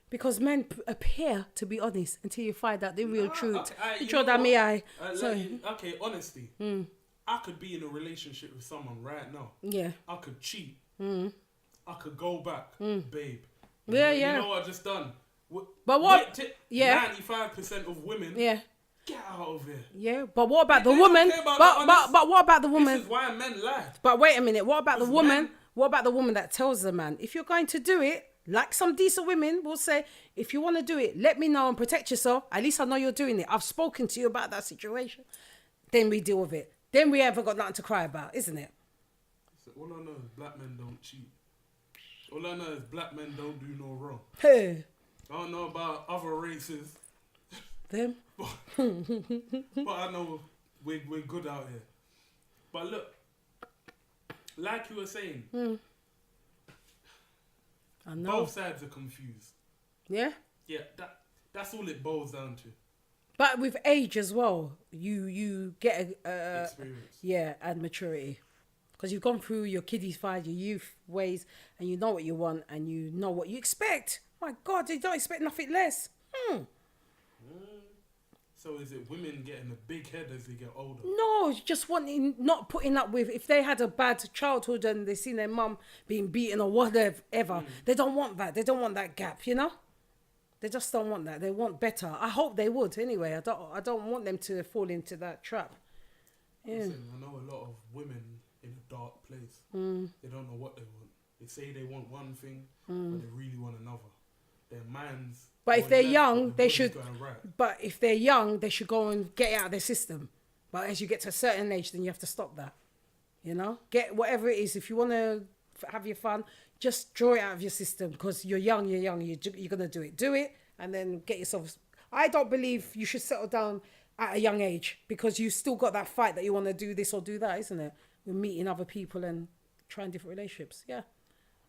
Because men appear to be honest until you find out the real truth. Okay, You know that me, I. Okay, honesty. I could be in a relationship with someone right now. Yeah. I could cheat. I could go back, babe. Yeah, You yeah. know what I just done? But what? Yeah. 95% of women. Yeah. Get out of here. Yeah, but what about the They don't woman? care about the honest- But what about the woman? This is why men lie. But wait a minute. What about the Because woman? men What about the woman that tells the man, if you're going to do it, like some decent women will say, if you want to do it, let me know and protect yourself. At least I know you're doing it. I've spoken to you about that situation. Then we deal with it. Then we haven't got nothing to cry about, isn't it? So all I know is black men don't cheat. All I know is black men don't do no wrong. Hey. I don't know about other races. Them? but I know we're good out here. But look, like you were saying, I know. both sides are confused. Yeah? Yeah, that's all it boils down to. But with age as well, you get Experience. Yeah, and maturity. Because you've gone through your kiddie phase, your youth ways, and you know what you want and you know what you expect. My God, you don't expect nothing less. So is it women getting a big head as they get older? No, just wanting, not putting up with, if they had a bad childhood and they seen their mum being beaten or whatever, they don't want that. They don't want that gap, you know? They just don't want that. They want better. I hope they would anyway. I don't want them to fall into that trap. Yeah. Listen, I know a lot of women in a dark place. They don't know what they want. They say they want one thing, but they really want another. Their minds. But if they're left, young, but they their should. body's going right. But if they're young, they should go and get it out of their system. But as you get to a certain age, then you have to stop that. You know, get whatever it is. If you want to have your fun, just draw it out of your system because you're young. You're gonna do it. Do it, and then get yourself. I don't believe you should settle down at a young age because you still got that fight that you want to do this or do that, isn't it? We're meeting other people and trying different relationships. Yeah.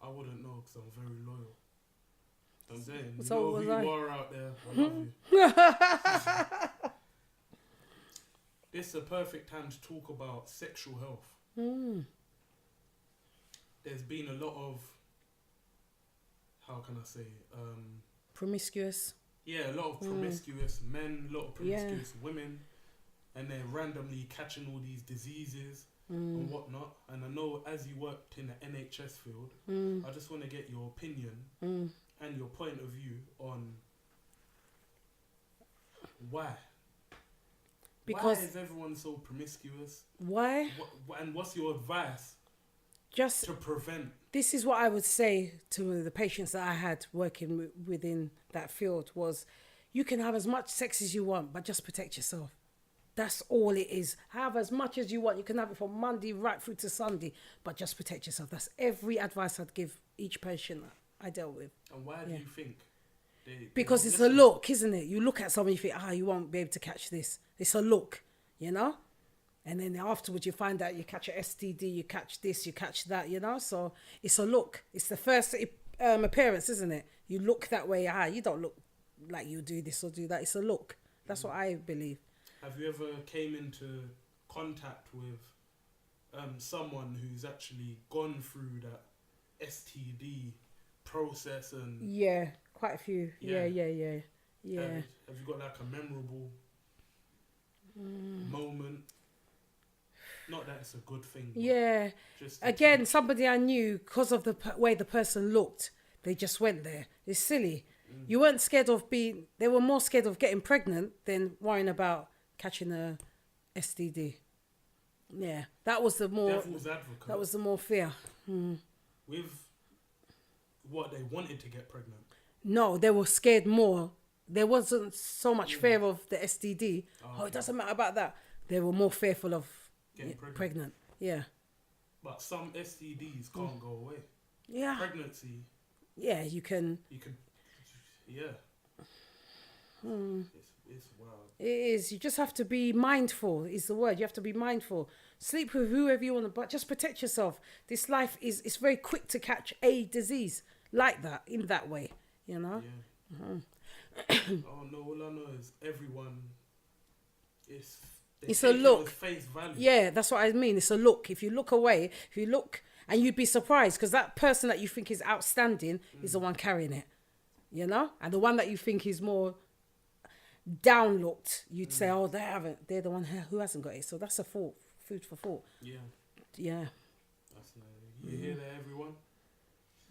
I wouldn't know because I'm very loyal. I'm saying, you So know was who I. you are out there. I love you. This is a perfect time to talk about sexual health. There's been a lot of, how can I say, Promiscuous. yeah, a lot of promiscuous men, a lot of promiscuous women, and they're randomly catching all these diseases and whatnot. And I know as you worked in the NHS field, I just want to get your opinion and your point of view on why. Because why is everyone so promiscuous? why? And what's your advice Just to prevent? this is what I would say to the patients that I had working within that field was, you can have as much sex as you want, but just protect yourself. That's all it is. Have as much as you want. You can have it from Monday right through to Sunday, but just protect yourself. That's every advice I'd give each patient that I dealt with. And why do you think? Because it's a look, isn't it? You look at someone, you think, you won't be able to catch this. It's a look, you know? And then afterwards you find out you catch an STD, you catch this, you catch that, you know? So it's a look. It's the first appearance, isn't it? You look that way. You don't look like you do this or do that. It's a look. That's what I believe. Have you ever came into contact with someone who's actually gone through that STD process and... Yeah, quite a few. Yeah. Have you got like a memorable moment? Not that it's a good thing. Yeah. Just Again, somebody I knew, because of the way the person looked, they just went there. It's silly. You weren't scared of being... They were more scared of getting pregnant than worrying about catching a STD. Yeah, that was the more... Devil's advocate. That was the more fear. With what they wanted to get pregnant. No, they were scared more. There wasn't so much fear of the STD. It doesn't matter about that. They were more fearful of Getting pregnant. Yeah. But some STDs can't go away. Yeah. Pregnancy. Yeah, you can... Yeah. It's wild. It is. You just have to be mindful, is the word. You have to be mindful. Sleep with whoever you want to, but just protect yourself. This life it's very quick to catch a disease like that, in that way, you know? Yeah. Oh no, all I know is everyone it's a look. Face value. Yeah, that's what I mean. It's a look. If you look away, and you'd be surprised because that person that you think is outstanding is the one carrying it, you know? And the one that you think is more down looked, you'd say, they're the one who hasn't got it. So that's a thought, food for thought. Yeah. Yeah. That's you hear that, everyone?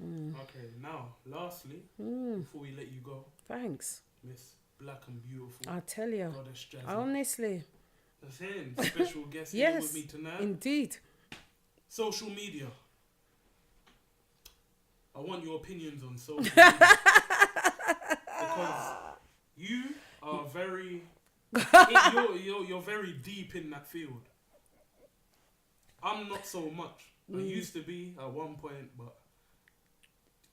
Okay, now, lastly, before we let you go, Thanks. Miss Black and Beautiful. I tell you. Goddess Jazzy. Honestly. That's him. Special guest Yes, here with me tonight. indeed. Social media. I want your opinions on social media. Because you are very... you're very deep in that field. I'm not so much. I used to be at one point, but...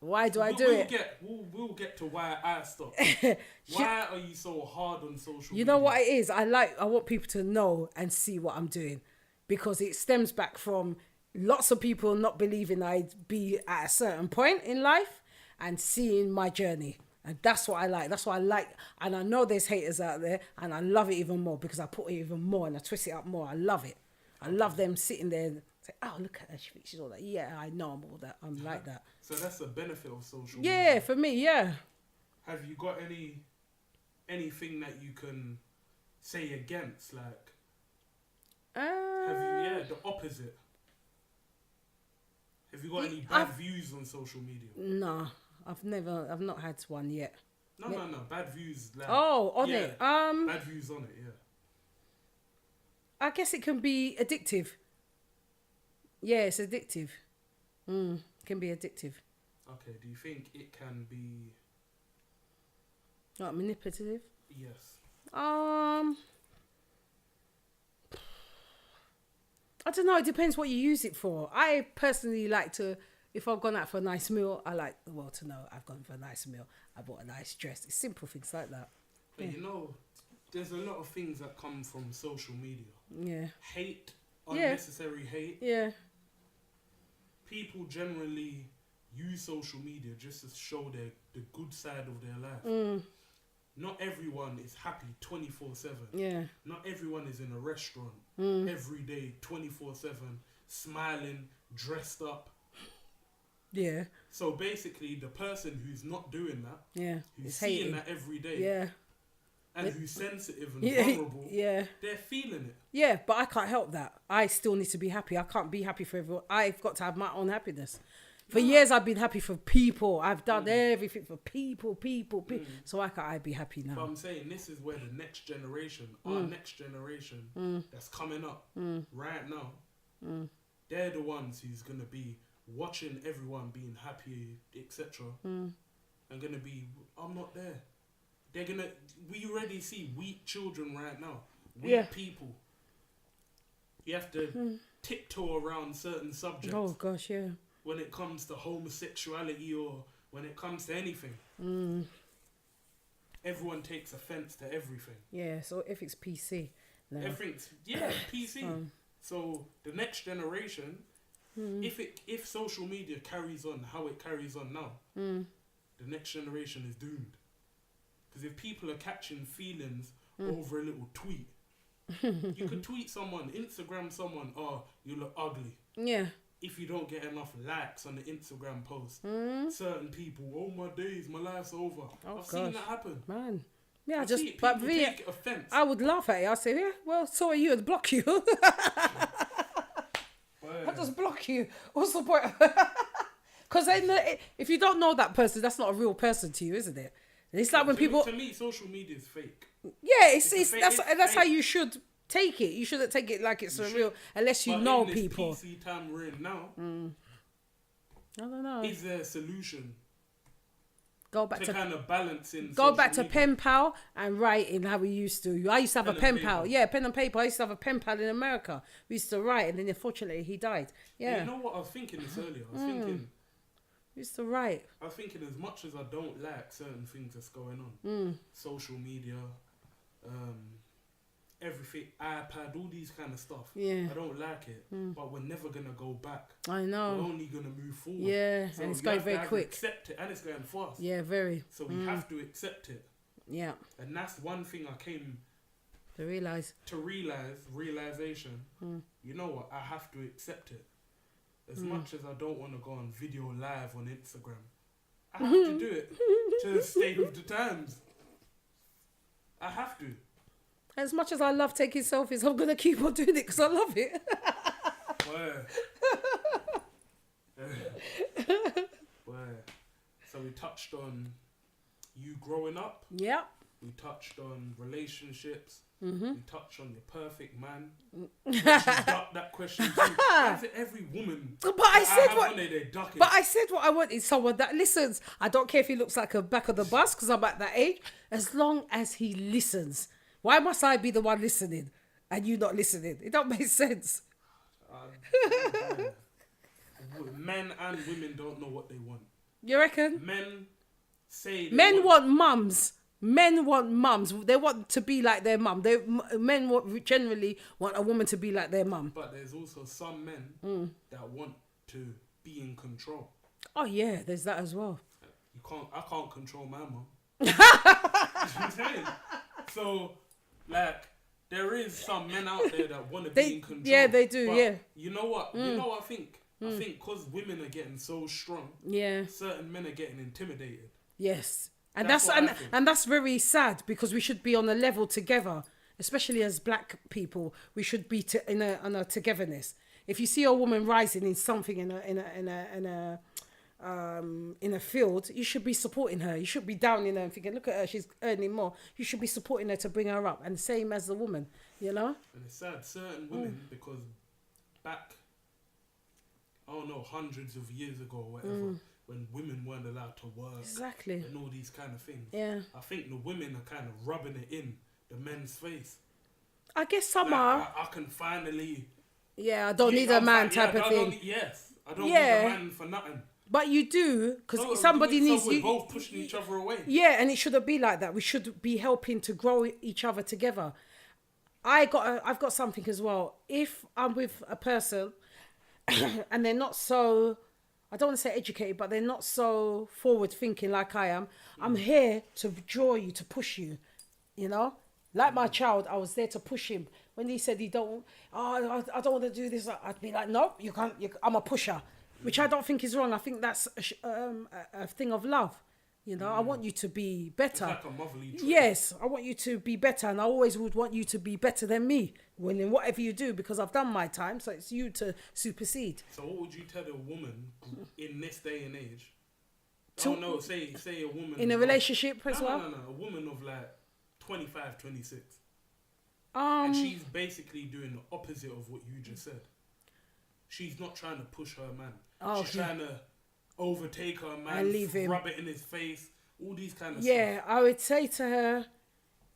Why do I do it? We'll get to why I stopped. Why are you so hard on social media? You know what it is? I want people to know and see what I'm doing, because it stems back from lots of people not believing I'd be at a certain point in life and seeing my journey. And that's what I like. That's what I like. And I know there's haters out there, and I love it even more because I put it even more and I twist it up more. I love it. I love them sitting there and say, oh, look at her. She thinks she's all that. Yeah, I know I'm all that. I'm like that. So that's the benefit of social media. Yeah, for me, yeah. Have you got anything that you can say against? Like, the opposite. Have you got any bad views on social media? No, I've not had one yet. No. Bad views. Like, on it. Bad views on it, yeah. I guess it can be addictive. Yeah, it's addictive. It can be addictive. Okay, do you think it can be... Like manipulative? Yes. I don't know. It depends what you use it for. I personally like to... If I've gone out for a nice meal, I like the world to know I've gone for a nice meal. I bought a nice dress. It's simple things like that. But you know, there's a lot of things that come from social media. Yeah. Hate, unnecessary hate. Yeah. People generally use social media just to show the good side of their life. Not everyone is happy 24/7. Yeah. Not everyone is in a restaurant every day 24/7, smiling, dressed up. Yeah. So basically, the person who's not doing that, who's hating. seeing that every day, and who's sensitive and vulnerable, they're feeling it. Yeah, but I can't help that. I still need to be happy. I can't be happy for everyone. I've got to have my own happiness. For years, I've been happy for people. I've done everything for people. So why can't I be happy now? But I'm saying this is where the next generation, our next generation that's coming up right now, they're the ones who's going to be watching everyone being happy, etc. And going to be, I'm not there. They're going to, we already see weak children right now. Weak people. You have to tiptoe around certain subjects. Oh, gosh, yeah. When it comes to homosexuality or when it comes to anything. Everyone takes offence to everything. Yeah, so if it's PC. No. Everything's, PC. So the next generation, if social media carries on how it carries on now, the next generation is doomed. Because if people are catching feelings over a little tweet, you could tweet someone, Instagram someone, oh, you look ugly. Yeah. If you don't get enough likes on the Instagram post, certain people, oh my days, my life's over. I've seen that happen. Man. Yeah, take offence. I would laugh at it. I'd say, yeah, well, so are you, I'd block you. I'll just block you. What's the point? Because if you don't know that person, that's not a real person to you, isn't it? It's like when people... To me, social media is fake. Yeah, that's how you should take it. You shouldn't take it like it's real, unless you know people. But in this PC time we're in now, I don't know. Is there a solution? Go back to kind of balancing. Go back to pen pal and writing how we used to. I used to have a pen pal. Yeah, pen and paper. I used to have a pen pal in America. We used to write, and then unfortunately he died. Yeah. You know what I was thinking this earlier? I was thinking. We used to write. I was thinking, as much as I don't like certain things that's going on, social media, everything, iPad, all these kind of stuff. Yeah. I don't like it, but we're never gonna go back. I know. We're only gonna move forward. Yeah, so and it's going very quick. Accept it, and it's going fast. Yeah, very. So we have to accept it. Yeah. And that's one thing I came to realization. You know what? I have to accept it. As much as I don't want to go on video live on Instagram, I have to do it to stay with the times. I have to. As much as I love taking selfies, I'm going to keep on doing it because I love it. So we touched on you growing up. Yeah. We touched on relationships. Mm-hmm. We touched on your perfect man. She ducked that question too. That's it, every woman. But I said what. They duck it. But I said what I wanted. Someone that listens. I don't care if he looks like a back of the bus because I'm at that age. As long as he listens. Why must I be the one listening and you not listening? It don't make sense. Men and women don't know what they want. You reckon? Men say men want mums. Men want mums. They want to be like their mum. Generally want a woman to be like their mum. But there's also some men that want to be in control. Oh yeah, there's that as well. I can't control my mum. You know what I'm saying? So, like, there is some men out there that want to be in control. Yeah, they do. But yeah. You know what? You know what I think? I think because women are getting so strong. Yeah. Certain men are getting intimidated. Yes. And that's very sad because we should be on a level together, especially as black people. We should be in a togetherness. If you see a woman rising in something in a field, you should be supporting her. You should be down in her and thinking, look at her, she's earning more. You should be supporting her to bring her up, and same as the woman, you know. And it's sad, certain women, because back, I don't know, hundreds of years ago or whatever. When women weren't allowed to work, exactly, and all these kind of things. Yeah, I think the women are kind of rubbing it in the men's face. I guess some like, are. I can finally. Yeah, I don't need a man type of thing. I don't need a man for nothing. But you do, because somebody needs. So we're both pushing each other away. Yeah, and it shouldn't be like that. We should be helping to grow each other together. I've got something as well. If I'm with a person and they're not so, I don't want to say educated, but they're not so forward thinking like I am. I'm here to draw you, to push you, you know? Like my child, I was there to push him. When he said I don't want to do this, I'd be like, no, you can't, I'm a pusher, which I don't think is wrong. I think that's a thing of love. You know, I want you to be better. It's like a motherly trait. Yes, I want you to be better, and I always would want you to be better than me in whatever you do, because I've done my time, so it's you to supersede. So what would you tell a woman in this day and age? Say a woman... In a relationship as well? No. A woman of like 25, 26. And she's basically doing the opposite of what you just said. She's not trying to push her man. She's trying to overtake her man, and leave him, rub it in his face, all these kind of stuff. stuff. I would say to her,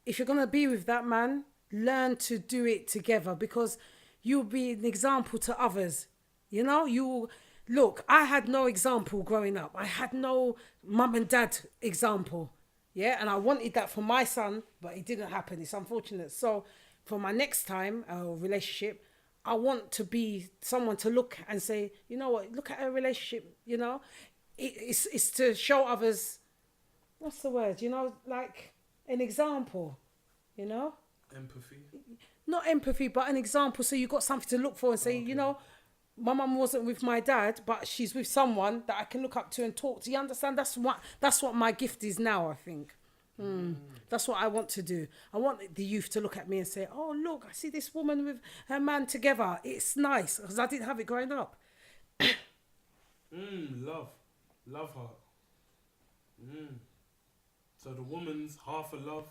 if you're going to be with that man, learn to do it together, because you'll be an example to others. You know, look, I had no example growing up. I had no mum and dad example. Yeah, and I wanted that for my son, but it didn't happen. It's unfortunate. So for my next time relationship, I want to be someone to look and say, you know what, look at a relationship, you know. It's to show others, what's the word, you know, like an example, you know. Empathy. Not empathy, but an example, so you got something to look for and say, you know, my mum wasn't with my dad, but she's with someone that I can look up to and talk to. You understand? That's what my gift is now, I think. That's what I want to do. I want the youth to look at me and say, oh, look, I see this woman with her man together. It's nice, because I didn't have it growing up. Love heart. So the woman's half a love,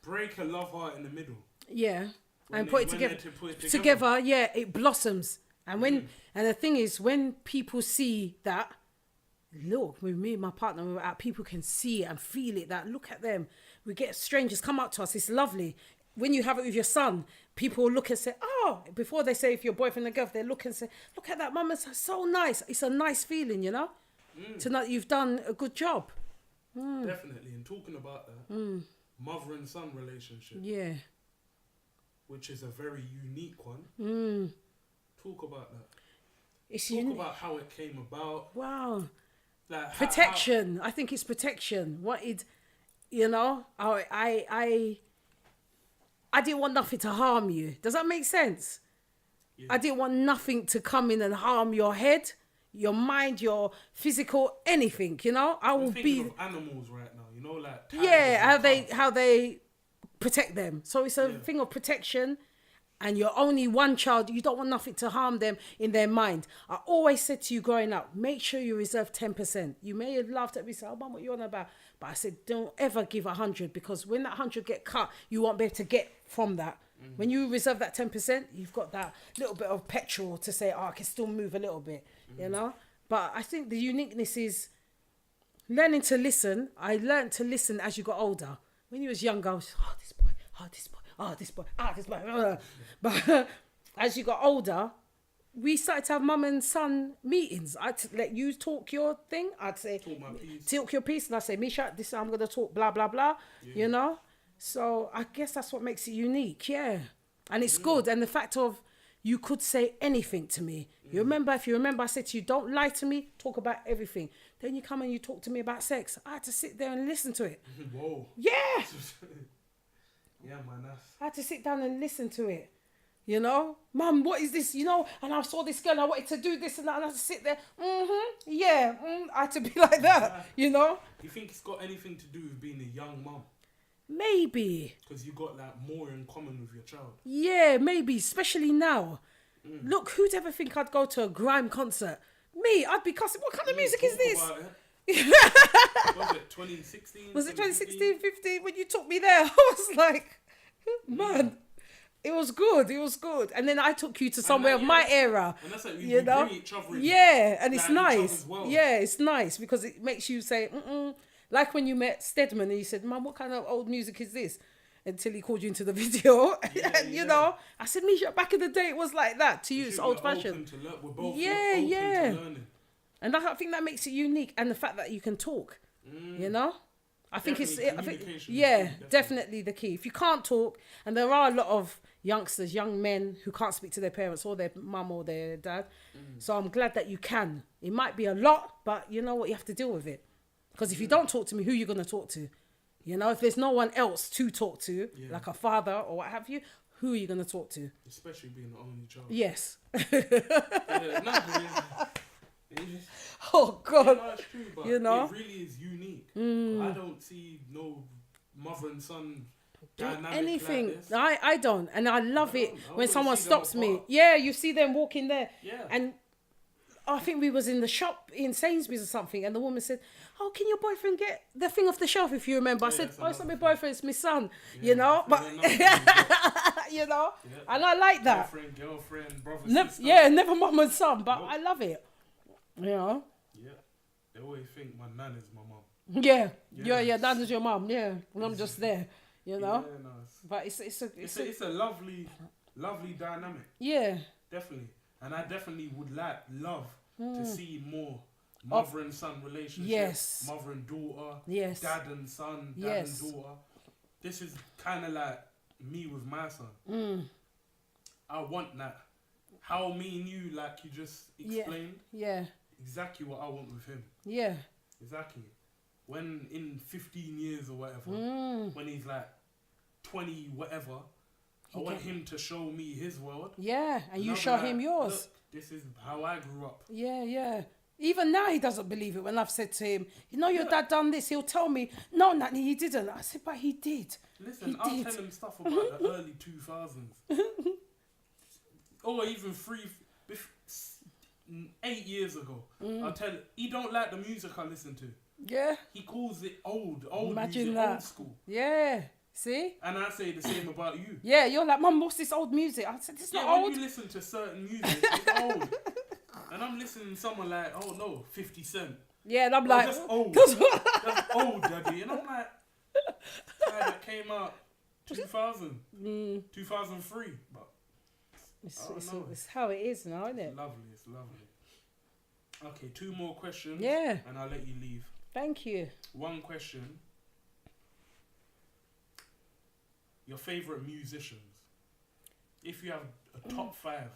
break a love heart in the middle. Yeah, and put it together. Together, yeah, it blossoms. And and the thing is, when people see that, look, with me and my partner, we're out, people can see it and feel it, that look at them. We get strangers come up to us, it's lovely. When you have it with your son, people will look and say, oh, before they say if you're boyfriend and girl, they look and say, look at that, mum, it's so nice. It's a nice feeling, you know, to know you've done a good job. Definitely. And talking about that, mother and son relationship. Yeah. Which is a very unique one. Talk about that. Talk about how it came about. Wow. Like protection. I think it's protection. You know, I didn't want nothing to harm you. Does that make sense? Yeah. I didn't want nothing to come in and harm your head, your mind, your physical, anything, you know? I'm thinking of animals right now, you know, like how they protect them. So it's a thing of protection, and you're only one child, you don't want nothing to harm them in their mind. I always said to you growing up, make sure you reserve 10%. You may have laughed at me, said, oh, Mum, what you on about? But I said, don't ever give 100, because when that 100 get cut, you won't be able to get from that. When you reserve that 10%, you've got that little bit of petrol to say, oh, I can still move a little bit, you know? But I think the uniqueness is learning to listen. I learned to listen as you got older. When you was younger, I was, oh, this boy, oh, this boy, oh, this boy, oh, this boy. But as you got older, we started to have mum and son meetings. I'd let you talk your thing. I'd say, talk your piece. And I'd say, Misha, this I'm going to talk blah, blah, blah, you know? So I guess that's what makes it unique, yeah. And it's good. And the fact of you could say anything to me. You remember, if you remember, I said to you, don't lie to me, talk about everything. Then you come and you talk to me about sex. I had to sit there and listen to it. Whoa. Yeah. Yeah, man. I had to sit down and listen to it. You know, Mum, what is this? You know, and I saw this girl and I wanted to do this and that. And I had to sit there. Yeah. I had to be like that, you know. You think it's got anything to do with being a young mum? Maybe. Because you got like more in common with your child. Yeah, maybe, especially now. Look, who'd ever think I'd go to a grime concert? Me, I'd be cussing. What kind of music is this? Was it 2016? Was it 2016, 15 when you took me there? I was like, man, it was good. It was good. And then I took you to somewhere of my era. And that's like you know? Bring each other in. Yeah, and it's Like nice. well. Yeah, it's nice because it makes you say, like when you met Stedman and you said, Mum, what kind of old music is this? Until he called you into the video. And, you know, I said, Misha, back in the day, it was like that. To you, it's old fashioned. We're both open to learning. And I think that makes it unique. And the fact that you can talk, you know? I think definitely the key. If you can't talk, and there are a lot of youngsters, young men who can't speak to their parents or their mum or their dad. So I'm glad that you can. It might be a lot, but you know what? You have to deal with it. Because if you don't talk to me, who are you going to talk to? You know, if there's no one else to talk to, like a father or what have you, who are you going to talk to? Especially being the only child. Yes. Oh, God. Yeah, it's true, but you know? it really is unique. I don't see no mother and son dynamic anything. like this. I don't. And I love it when someone see them stops me. apart. Yeah, you see them walking there. Yeah. And I think we was in the shop in Singhs Bees or something, and the woman said, oh, can your boyfriend get the thing off the shelf, if you remember? I said, oh, it's not my boyfriend, it's my son, you know? But, you know? Yeah. And I like that. Girlfriend, brother, sister. Yeah, never mum and son, but I love it. You know? Yeah. They always think my nan is my mum. Yeah, that is your mum, yeah. And I'm just there, you know? Yeah, no, but it's a lovely dynamic. Yeah. Definitely. And I definitely would love to see more mother and son relationships. Mother and daughter. Yes. Dad and son. Dad and daughter. This is kind of like me with my son. I want that. How me and you, like you just explained. Yeah. Exactly what I want with him. Yeah. Exactly. When in 15 years or whatever, when he's like 20 whatever, I want him to show me his world. Yeah, and you show him yours. Look, this is how I grew up. Yeah. Even now he doesn't believe it when I've said to him, you know your dad done this. He'll tell me, no, Nanny, he didn't. I said, but he did. Listen, I'll tell him stuff about the early 2000s. Or even 8 years ago. I'll tell him, he don't like the music I listen to. Yeah. He calls it old Imagine music, that. old school. Yeah. See? And I say the same about you. Yeah, you're like, Mum, what's this old music? I said, it's not old. When you listen to certain music, it's old. And I'm listening to someone like, 50 Cent. Yeah, and I'm like, that's old. That's old, Daddy. And I'm like, that came out 2000, 2003. But it's how it is now, isn't it? It's lovely. Okay, 2 more questions. Yeah. And I'll let you leave. Thank you. 1 question. Your favourite musicians. If you have a top 5,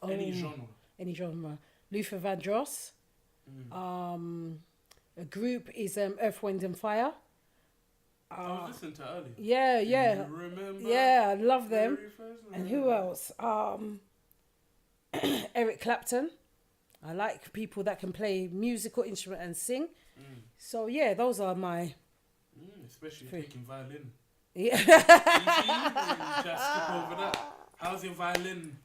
any genre. Luther Vandross. A group is Earth, Wind and Fire. I was listening to earlier. Yeah. You remember? Yeah, I love them. And who else? Eric Clapton. I like people that can play musical instrument and sing. So yeah, those are my. Especially taking violin. Yeah. You just skip over that. How's How's your violin?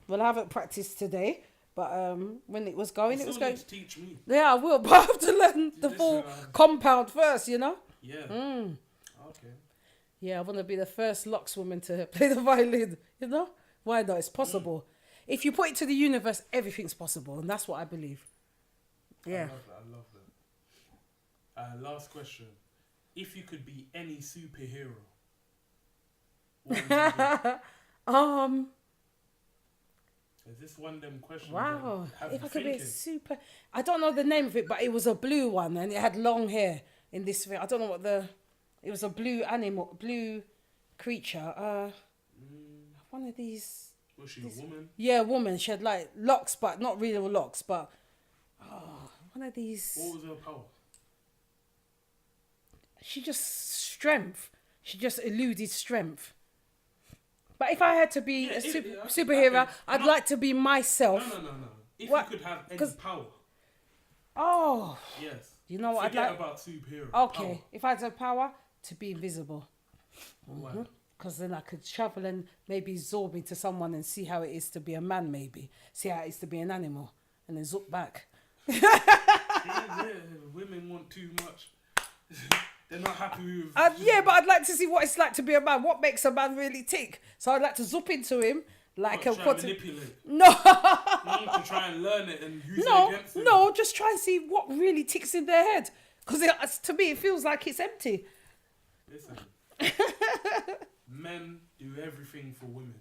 Well, I haven't practiced today, but when it was going, You it was still going. need to teach me. Yeah, I will, but I have to learn the full compound first, you know? Yeah. Okay. Yeah, I want to be the first Lux woman to play the violin, you know? Why not? It's possible. If you put it to the universe, everything's possible, and that's what I believe. Yeah. I love that. Last question. If you could be any superhero, what would you be? Is this one of them questions? Wow. Have If you I could be a thinking? super... I don't know the name of it, but it was a blue one, and it had long hair in this... I don't know what the... It was a blue animal, blue creature. One of these... Was she a woman? Yeah, a woman. She had like locks, but not real locks, but... one of these... What was her power? She just strength. She just eluded strength. But if I had to be a superhero, I'd like to be myself. No. If What? you could have any power. Oh. Yes. You know what Forget I'd like? about superhero. Okay. Power. If I had the power to be invisible. Why? Because then I could travel and maybe absorb into someone and see how it is to be a man, maybe. See how it is to be an animal. And then zoop back. Yeah, women want too much. They're not happy with... Yeah, but I'd like to see what it's like to be a man. What makes a man really tick? So I'd like to zoop into him like Not try and manipulate. No. Not to try and learn it and use it against them. No, just try and see what really ticks in their head. Because to me, it feels like it's empty. Listen. Men do everything for women.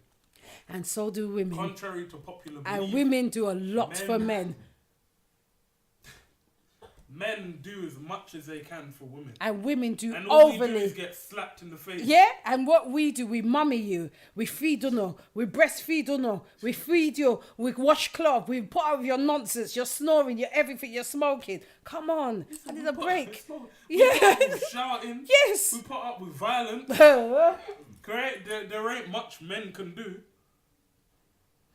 And so do women. Contrary to popular belief. And women do a lot for men. Men do as much as they can for women. And women do and all overly. we do is get slapped in the face. Yeah, and what we do, we mummy you, we feed you, we breastfeed you, we feed you, we wash cloth, we put out your nonsense, you're snoring, you're everything, you're smoking. Come on, I need a break. We put up with shouting. Yes. We put up with violence. Correct? There ain't much men can do.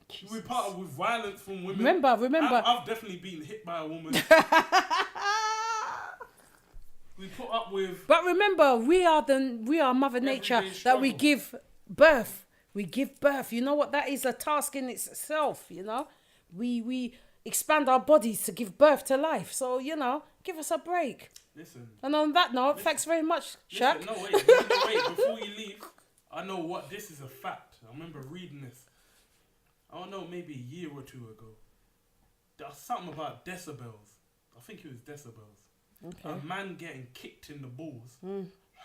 Jesus. We put up with violence from women. Remember. I've definitely been hit by a woman. We put up with... But remember, we are Mother Nature that we give birth. We give birth. You know what? That is a task in itself, you know? We expand our bodies to give birth to life. So, you know, give us a break. Listen. And on that note, thanks very much, Shaq. No, wait. Before you leave, I know what... This is a fact. I remember reading this. I don't know, maybe a year or two ago. There's something about decibels. I think it was decibels. Okay. A man getting kicked in the balls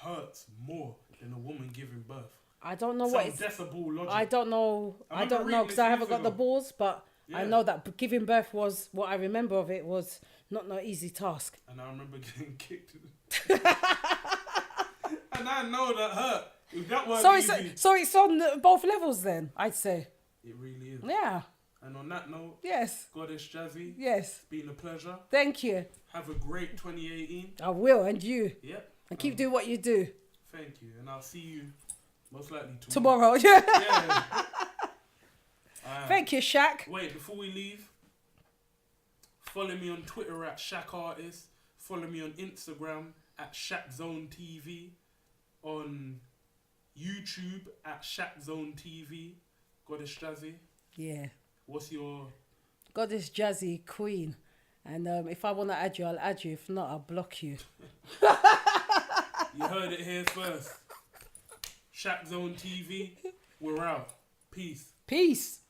hurts more than a woman giving birth. I don't know what it's... decibel logic. I don't know because I haven't got the balls, but yeah. I know that giving birth was... What I remember of it was not no easy task. And I remember getting kicked. And I know that hurt. If that weren't easy... So it's on both levels then, I'd say. It really is. Yeah. And on that note, yes. Goddess Jazzy, yes, it's been a pleasure. Thank you. Have a great 2018. I will, and you. Yep. And keep doing what you do. Thank you. And I'll see you most likely tomorrow. Yeah. Thank you, Shaq. Wait, before we leave, follow me on Twitter at ShackArtist. Follow me on Instagram at ShackZone TV. On YouTube at ShackZone TV. Goddess Jazzy. Yeah. What's your... Goddess Jazzy, Kween. And if I want to add you, I'll add you. If not, I'll block you. You heard it here first. ShackZone TV. We're out. Peace. Peace.